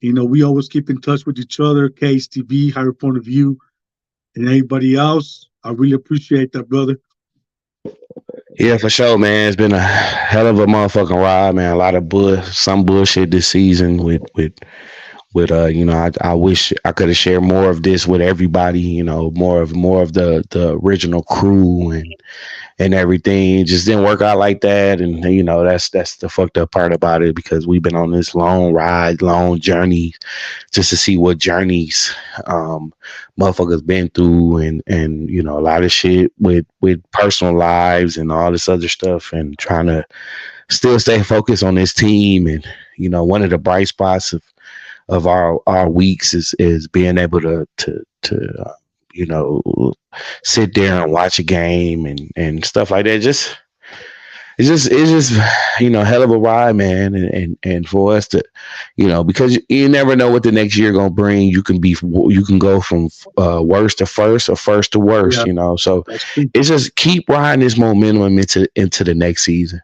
We always keep in touch with each other, KSTV, Higher Point of View, and anybody else. I really appreciate that, brother. Yeah, for sure, man. It's been a hell of a motherfucking ride, man. A lot of some bullshit this season with I wish I could have shared more of this with everybody, more of the original crew and everything. It just didn't work out like that. And that's the fucked up part about it, because we've been on this long ride, long journey just to see what journeys motherfuckers been through, and a lot of shit with personal lives and all this other stuff, and trying to still stay focused on this team. And one of the bright spots of our weeks is being able to sit there and watch a game and stuff like that. It's just hell of a ride, man. And for us to, because you never know what the next year gonna bring. You can go from worst to first, or first to worst. Yeah. So it's just keep riding this momentum into the next season.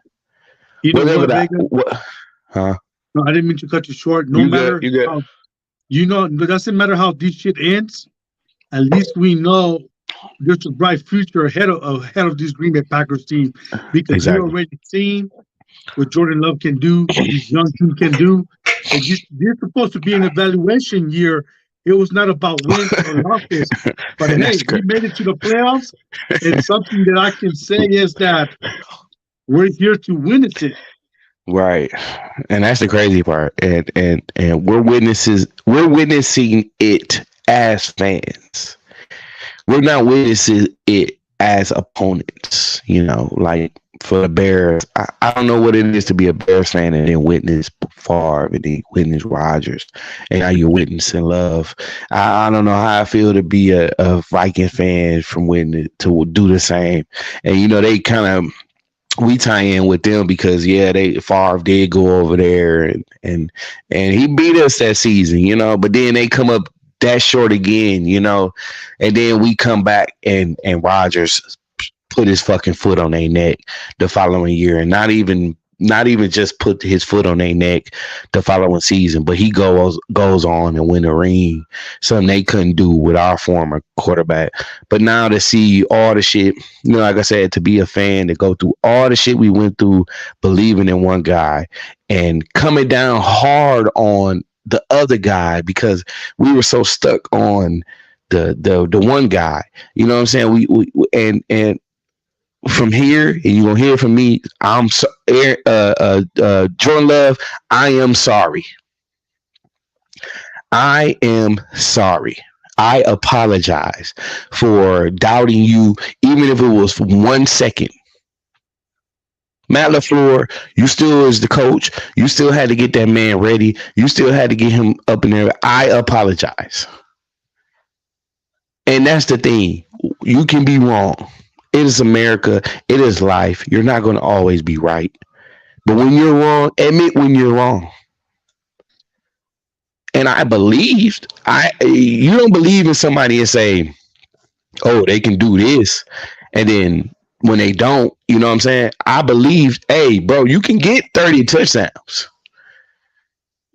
No, I didn't mean to cut you short. No matter how, it doesn't matter how this shit ends. At least we know there's a bright future ahead of this Green Bay Packers team, because we're already seeing what Jordan Love can do, what this young team can do. And this is supposed to be an evaluation year. It was not about wins or losses, but hey, we made it to the playoffs, and something that I can say is that we're here to win it. Right, and that's the crazy part, and we're witnessing it as fans. We're not witnessing it as opponents. Like for the Bears, I don't know what it is to be a Bears fan and then witness Favre and then witness Rodgers, and now you're witnessing Love. I don't know how I feel to be a Viking fan from to do the same, and they kind of. We tie in with them because Favre did go over there and he beat us that season, but then they come up that short again, and then we come back and Rodgers put his fucking foot on their neck the following year, and not even just put his foot on their neck the following season, but he goes on and win a ring, something they couldn't do with our former quarterback. But now to see all the shit, like I said, to be a fan, to go through all the shit we went through, believing in one guy and coming down hard on the other guy because we were so stuck on the one guy. You know what I'm saying? We and from here, and you're gonna hear from me. I'm Jordan Love. I am sorry. I am sorry. I apologize for doubting you, even if it was for 1 second. Matt LaFleur, you still is the coach. You still had to get that man ready. You still had to get him up in there. I apologize. And that's the thing. You can be wrong. It is America. It is life. You're not going to always be right. But when you're wrong, admit when you're wrong. And I believed. You don't believe in somebody and say, oh, they can do this. And then when they don't, you know what I'm saying? I believed, hey, bro, you can get 30 touchdowns.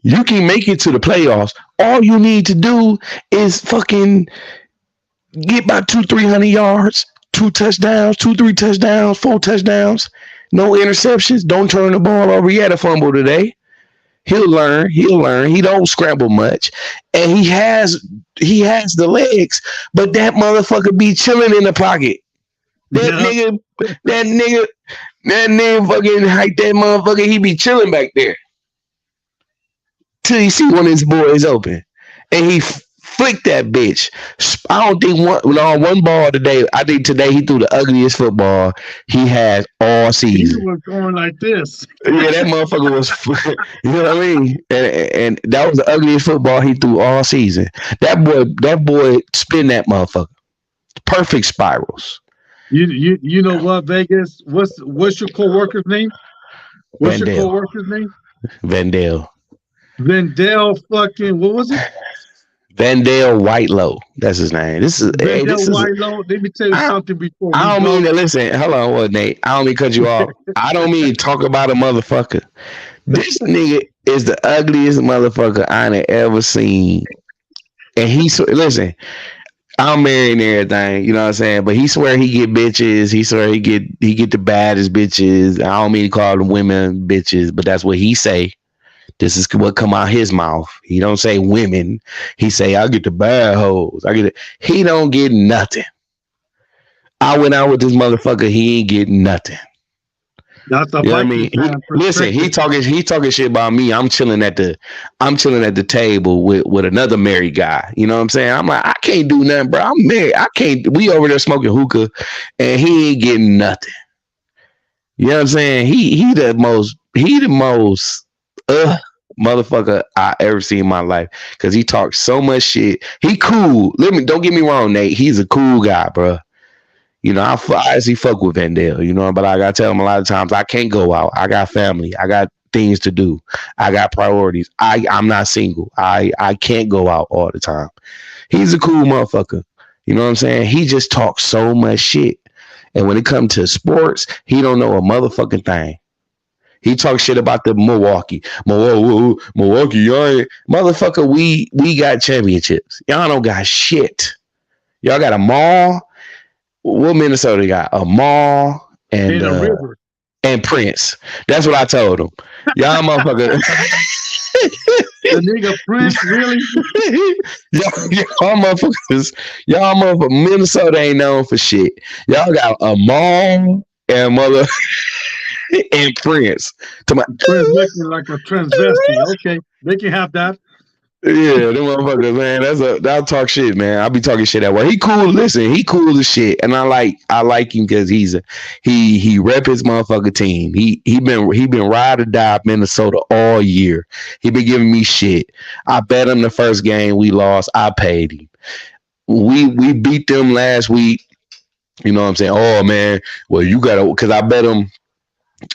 You can make it to the playoffs. All you need to do is fucking get about 200-300 yards. 2 touchdowns, 2-3 touchdowns, 4 touchdowns, no interceptions. Don't turn the ball over. He had a fumble today. He'll learn. He don't scramble much, and he has the legs. But that motherfucker be chilling in the pocket. That nigga fucking hike that motherfucker. He be chilling back there till you see one of his boys open, and he Flick that bitch. I don't think one ball today. I think today he threw the ugliest football he had all He season. was going like this. Yeah, that motherfucker was, you know what I mean? And that was the ugliest football he threw all season. That boy spin that motherfucker. Perfect spirals. You know what, Vegas? What's your co-worker's name? What's your Vandale. co-worker's name? Vandale. Vendell fucking what was it? Vandale Whitelow. That's his name. Vendell Whitelow. Let me tell you something before I don't mean to listen. Hold on, what Nate? I don't mean to cut you off. I don't mean to talk about a motherfucker. This nigga is the ugliest motherfucker I done ever seen. And listen, I'm married and everything, you know what I'm saying? But he swear he get bitches. He swear he get the baddest bitches. I don't mean to call them women bitches, but that's what he say. This is what come out his mouth. He don't say women. He say, I get the bad hoes. He don't get nothing. I went out with this motherfucker. He ain't getting nothing. That's the you know what I mean? Listen, he talking shit about me. I'm chilling at the table with another married guy. You know what I'm saying? I'm like, I can't do nothing, bro. I'm married. I can't. We over there smoking hookah, and he ain't getting nothing. You know what I'm saying? He the most motherfucker I ever seen in my life, because he talks so much shit. He cool. Don't get me wrong, Nate. He's a cool guy, bro. You know, I actually fuck with Vandale, you know, but I gotta tell him a lot of times I can't go out. I got family. I got things to do. I got priorities. I'm not single. I can't go out all the time. He's a cool motherfucker. You know what I'm saying? He just talks so much shit. And when it comes to sports, he don't know a motherfucking thing. He talks shit about the Milwaukee, y'all motherfucker. We got championships. Y'all don't got shit. Y'all got a mall. What Minnesota got? A mall and Prince. That's what I told him. Y'all motherfucker. The nigga Prince, really? y'all motherfuckers. Minnesota ain't known for shit. Y'all got a mall and and Prince. Prince looking like a transvestite. Okay, they can have that. Yeah, them motherfuckers, man. That'll talk shit, man. I'll be talking shit that way. He cool. Listen, he cool as shit, and I like him because he rep his motherfucking team. He been ride or die Minnesota all year. He been giving me shit. I bet him the first game we lost. I paid him. We beat them last week. You know what I'm saying? Oh man, well you gotta, because I bet him.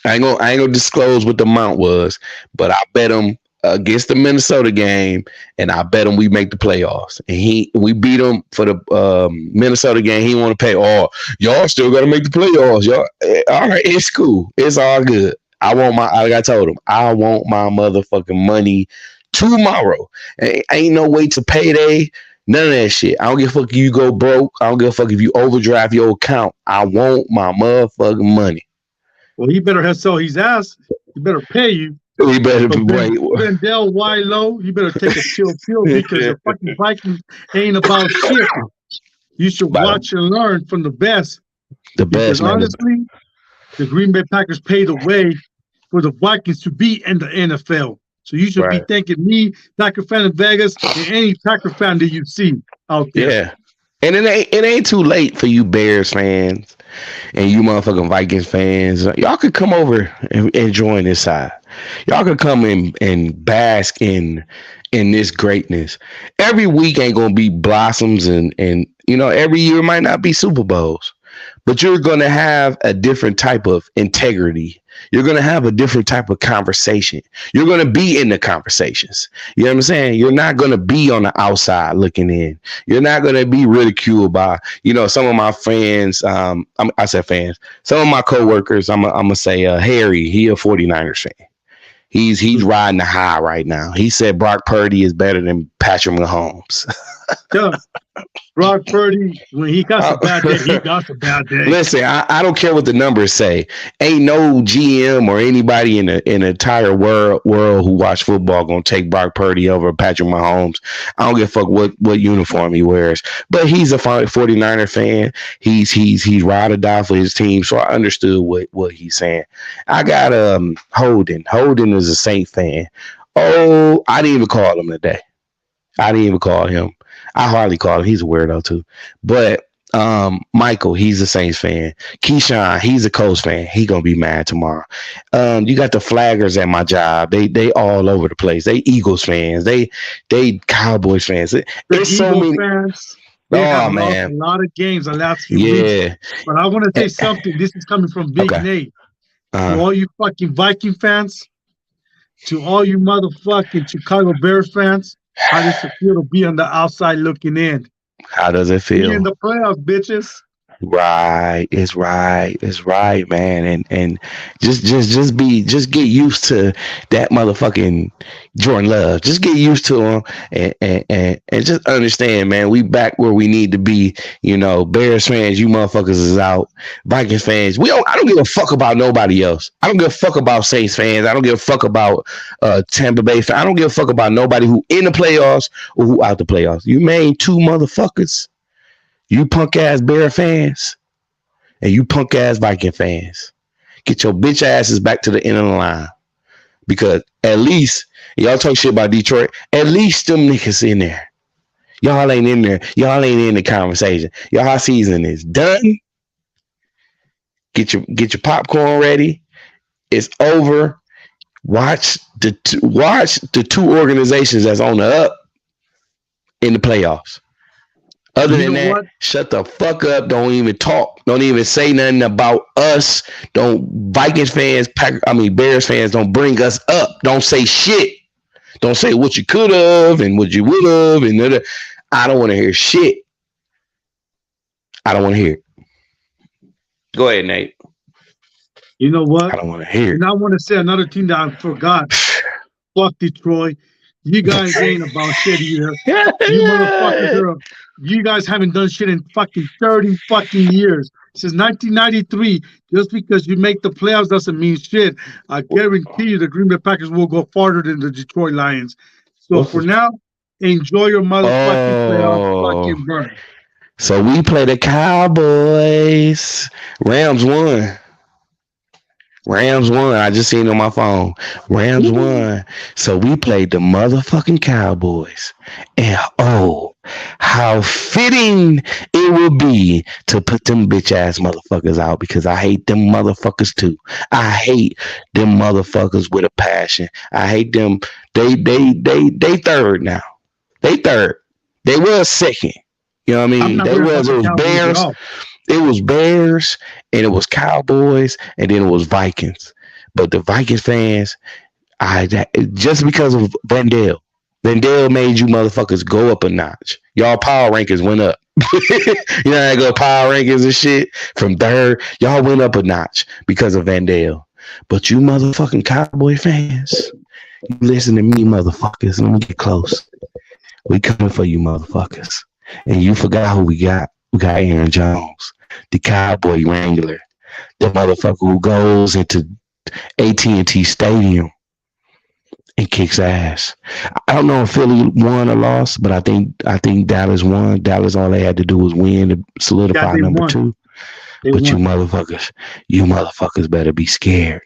I ain't gonna disclose what the amount was, but I bet him against the Minnesota game, and I bet him we make the playoffs. And we beat him for the Minnesota game. He want to pay. Oh, y'all still got to make the playoffs. Y'all, all right, it's cool. It's all good. Like I told him, I want my motherfucking money tomorrow. Ain't no way to payday. None of that shit. I don't give a fuck if you go broke. I don't give a fuck if you overdraft your account. I want my motherfucking money. Well, he better have sell his ass. He better pay you. He better be Vendell Whitelow. You better take a chill pill, because the fucking Vikings ain't about shit. You should watch and learn from the best. The best, man. Honestly, the Green Bay Packers paved the way for the Vikings to be in the NFL. So you should be thanking me, Packer fan in Vegas, and any Packer fan that you see out there. Yeah. And it ain't too late for you Bears fans and you motherfucking Vikings fans. Y'all could come over and join this side. Y'all could come in and bask in this greatness. Every week ain't gonna be blossoms and you know, every year might not be Super Bowls, but you're gonna have a different type of integrity. You're going to have a different type of conversation. You're going to be in the conversations. You know what I'm saying? You're not going to be on the outside looking in. You're not going to be ridiculed by, you know, some of my friends. I said fans. Some of my coworkers, I'm going to say Harry, he a 49ers fan. He's riding the high right now. He said Brock Purdy is better than Patrick Mahomes. Yeah. Brock Purdy, when he got a bad day, he got a bad day. Listen, I don't care what the numbers say. Ain't no GM or anybody in the entire world who watch football gonna take Brock Purdy over Patrick Mahomes. I don't give a fuck what uniform he wears. But he's a 49er fan. He's ride or die for his team. So I understood what he's saying. I got Holden. Holden is a Saint fan. Oh, I didn't even call him today. I didn't even call him. I hardly call him. He's a weirdo too. But Michael, he's a Saints fan. Keyshawn, he's a Colts fan. He gonna be mad tomorrow. You got the flaggers at my job. They all over the place. They Eagles fans. They Cowboys fans. There's so many fans. They have lost a lot of games the last few weeks. But I want to say something. This is coming from Big Nate. To all you fucking Viking fans, to all you motherfucking Chicago Bears fans, how does it feel to be on the outside looking in? How does it feel? Be in the playoffs, bitches. Right, it's right, man, and just get used to that motherfucking Jordan Love. Just get used to him, and just understand, man. We back where we need to be. You know, Bears fans, you motherfuckers is out. Vikings fans, I don't give a fuck about nobody else. I don't give a fuck about Saints fans. I don't give a fuck about Tampa Bay fans. I don't give a fuck about nobody who in the playoffs or who out the playoffs. You main two motherfuckers. You punk ass Bear fans and you punk ass Viking fans, get your bitch asses back to the end of the line, because at least y'all talk shit about Detroit. At least them niggas in there. Y'all ain't in there. Y'all ain't in the conversation. Y'all season is done. Get your popcorn ready. It's over. Watch the two organizations that's on the up in the playoffs. Other than that, what? Shut the fuck up. Don't even talk. Don't even say nothing about us. Don't Vikings fans, Bears fans, don't bring us up. Don't say shit. Don't say what you could have and what you would have. And I don't want to hear shit. I don't want to hear it. Go ahead, Nate. You know what? I don't want to hear it. And I want to say another thing that I forgot. Fuck Detroit. You guys ain't about shit either. You motherfuckers are. You guys haven't done shit in fucking 30 fucking years. Since 1993, just because you make the playoffs doesn't mean shit. I guarantee you the Green Bay Packers will go farther than the Detroit Lions. So for now, enjoy your motherfucking playoff fucking burn. So we play the Cowboys. Rams won. I just seen it on my phone. Rams won. So we played the motherfucking Cowboys. And how fitting it will be to put them bitch ass motherfuckers out, because I hate them motherfuckers too. I hate them motherfuckers with a passion. I hate them. They third now. They third. They were second. You know what I mean? It was Bears. It was Bears, and it was Cowboys, and then it was Vikings. But the Vikings fans, just because of Vendale made you motherfuckers go up a notch. Y'all power rankings went up. You know how I go power rankings and shit from third. Y'all went up a notch because of Vendale. But you motherfucking Cowboy fans, you listen to me, motherfuckers. Let me get close. We coming for you, motherfuckers. And you forgot who we got. We got Aaron Jones, the Cowboy Wrangler, the motherfucker who goes into AT&T Stadium and kicks ass. I don't know if Philly won or lost, but I think Dallas won. Dallas, all they had to do was win to solidify number 2. But you motherfuckers better be scared.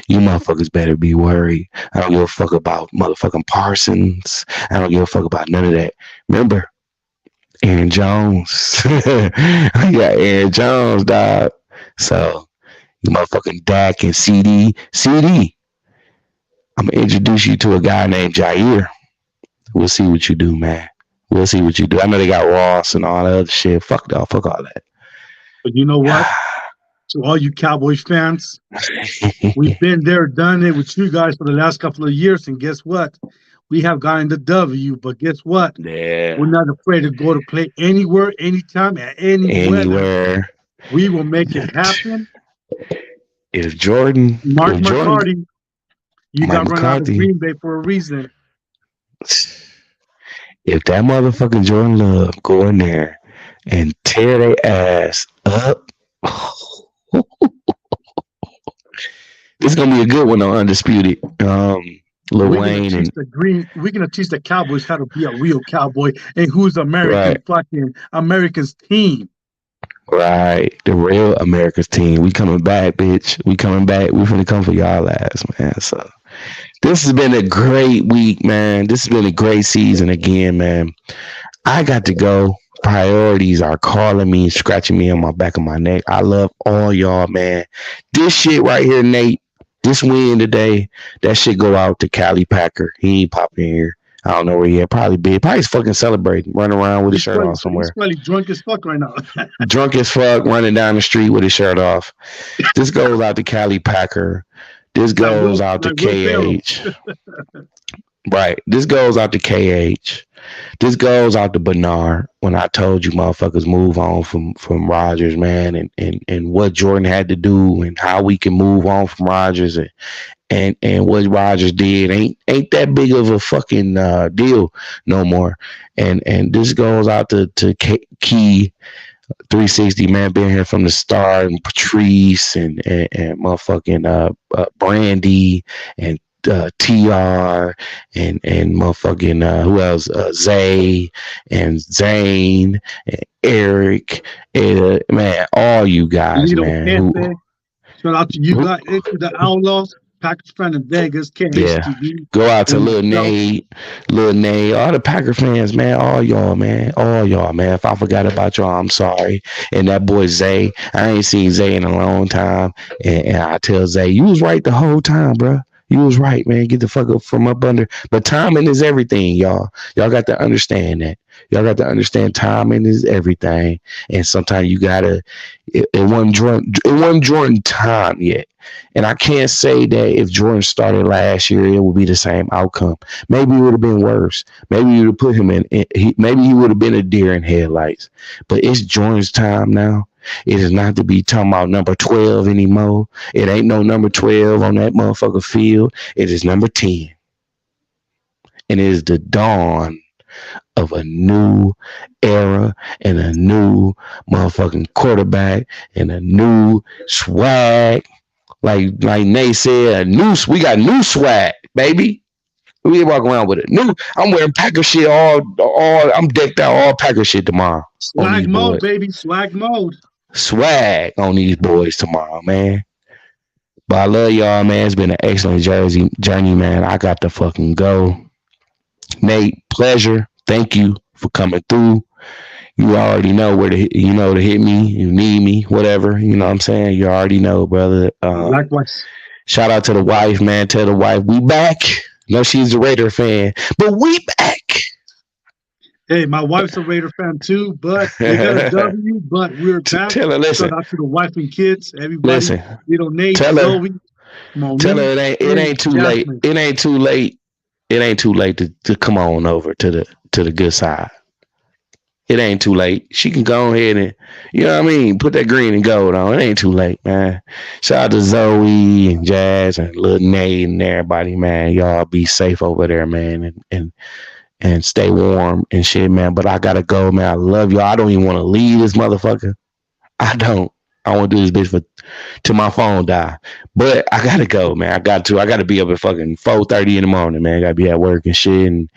You motherfuckers better be worried. I don't give a fuck about motherfucking Parsons. I don't give a fuck about none of that. Remember, Aaron Jones. We got Aaron Jones, dog. So, you motherfucking Dak and CD. I'm going to introduce you to a guy named Jair. We'll see what you do, man. We'll see what you do. I know they got Ross and all that other shit. Fuck all that. But you know what? To all you Cowboys fans, we've been there, done it with you guys for the last couple of years. And guess what? We have gotten the W, but guess what? Yeah. We're not afraid to go to play anywhere, anytime, at anywhere. We will make it happen. If Jordan, Mark McCarty, you got run out of Green Bay for a reason. If that motherfucking Jordan Love go in there and tear their ass up, this is gonna be a good one on Undisputed. Lil Wayne and we're gonna teach the Cowboys how to be a real cowboy and who's America's team. Right, the real America's team. We coming back, bitch. We coming back. We finna come for y'all ass, man. So this has been a great week, man. This has been a great season again, man. I got to go. Priorities are calling me, scratching me on my back of my neck. I love all y'all, man. This shit right here, Nate. This win today, that shit go out to Cali Packer. He ain't popping here. I don't know where he at. Probably big. Probably fucking celebrating, running around with his shirt off He's somewhere. probably drunk as fuck right now. Drunk as fuck, running down the street with his shirt off. This goes out to Cali Packer. This goes out to KH. Right. This goes out to KH. This goes out to Bernard when I told you motherfuckers move on from Rodgers, man, and what Jordan had to do and how we can move on from Rodgers and what Rodgers did ain't that big of a fucking deal no more. And this goes out to Key 360, man, being here from the start, and Patrice and motherfucking Brandy and TR and motherfucking who else? Zay and Zane and Eric, and, man, all you guys, man. Shout out to you guys, to the Outlaws, Packers fan in Vegas, KHTV. Go out to Lil Nate, all the Packer fans, man, all y'all, man. If I forgot about y'all, I'm sorry. And that boy Zay, I ain't seen Zay in a long time, and I tell Zay, you was right the whole time, bro. You was right, man. Get the fuck up from up under. But timing is everything, y'all. Y'all got to understand that. Y'all got to understand timing is everything. And sometimes you gotta. It wasn't Jordan time yet. And I can't say that if Jordan started last year, it would be the same outcome. Maybe it would have been worse. Maybe you would have put him in. Maybe he would have been a deer in headlights. But it's Jordan's time now. It is not to be talking about number 12 anymore. It ain't no number 12 on that motherfucker field. It is number 10. And it is the dawn of a new era and a new motherfucking quarterback and a new swag. Like Nate said, we got new swag, baby. We walk around with it. I'm wearing Packer shit all. I'm decked out all Packer shit tomorrow. Swag mode, baby. Swag mode. Swag on these boys tomorrow, man. But I love y'all, man. It's been an excellent journey, man. I got to fucking go. Nate, pleasure. Thank you for coming through. You already know where to hit me. You need me, whatever. You know what I'm saying? You already know, brother. Likewise. Shout out to the wife, man. Tell the wife we back. No, she's a Raider fan, but we back. Hey, my wife's a Raider fan too, but we got a W, but we're back. Tell her, listen. Shout out to the wife and kids, everybody. Listen. Nate, tell her, Zoe, tell her it ain't too late. It ain't too late. It ain't too late to come on over to the good side. It ain't too late. She can go ahead and, you know what I mean, put that green and gold on. It ain't too late, man. Shout out to Zoe and Jazz and Lil Nate and everybody, man. Y'all be safe over there, man, and stay warm and shit, man. But I gotta go, man. I love y'all. I don't even want to leave this motherfucker. I don't. I want to do this bitch till my phone die. But I gotta go, man. I got to be up at fucking 4:30 in the morning, man. I gotta be at work and shit. And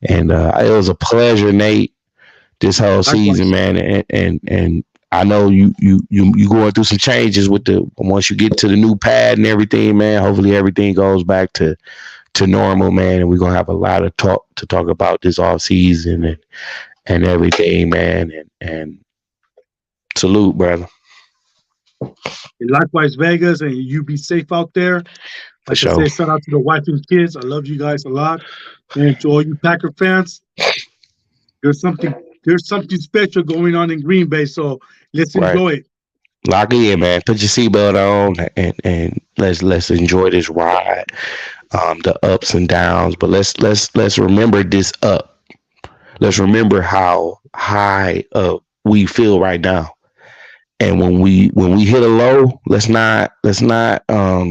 it was a pleasure, Nate, this whole season, man. And I know you going through some changes with once you get to the new pad and everything, man. Hopefully everything goes back to normal, man, and we're gonna have a lot of talk about this off season and everything, man. And salute, brother. And likewise, Vegas, and you be safe out there. Like I say, shout out to the wife and kids. I love you guys a lot. And to all you Packer fans, there's something special going on in Green Bay, so let's enjoy it. Lock in, man. Put your seatbelt on and let's enjoy this ride. The ups and downs, but let's remember this up. Let's remember how high up we feel right now. And when we hit a low, let's not throw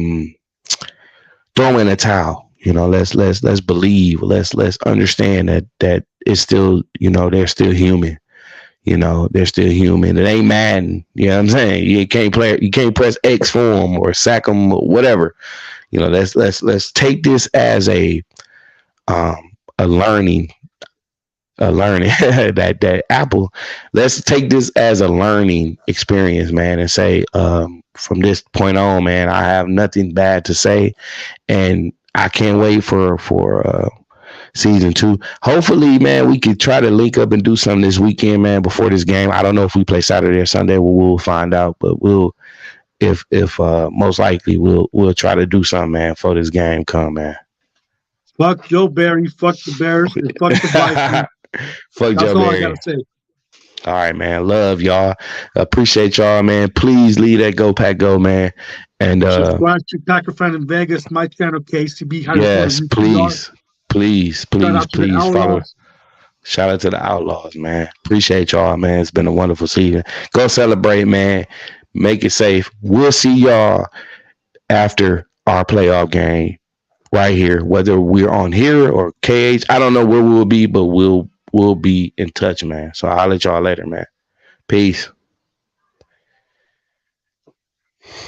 in a towel. You know, let's believe. Let's understand that it's still, you know, they're still human. You know, they're still human. It ain't Madden. You know what I'm saying? You can't press X for them or sack them or whatever. You know, let's take this as a learning that Apple. Let's take this as a learning experience, man, and say from this point on, man, I have nothing bad to say, and I can't wait for season 2. Hopefully, man, we could try to link up and do something this weekend, man, before this game. I don't know if we play Saturday or Sunday. We'll find out, but we'll if most likely we'll try to do something, man, for this game come, man. Fuck Joe Barry, fuck the Bears, and fuck the Vikings. Fuck That's Joe all I Barry. gotta say. All right, man. Love y'all. Appreciate y'all, man. Please leave that Go Pack Go, man. And Subscribe to Packer Fan in Vegas, my channel KCB. yes, please follow. Outlaws. Shout out to the Outlaws, man. Appreciate y'all, man. It's been a wonderful season. Go celebrate, man. Make it safe. We'll see y'all after our playoff game right here, whether we're on here or KH. I don't know where we'll be, but we'll be in touch, man. So I'll let y'all later, man. Peace.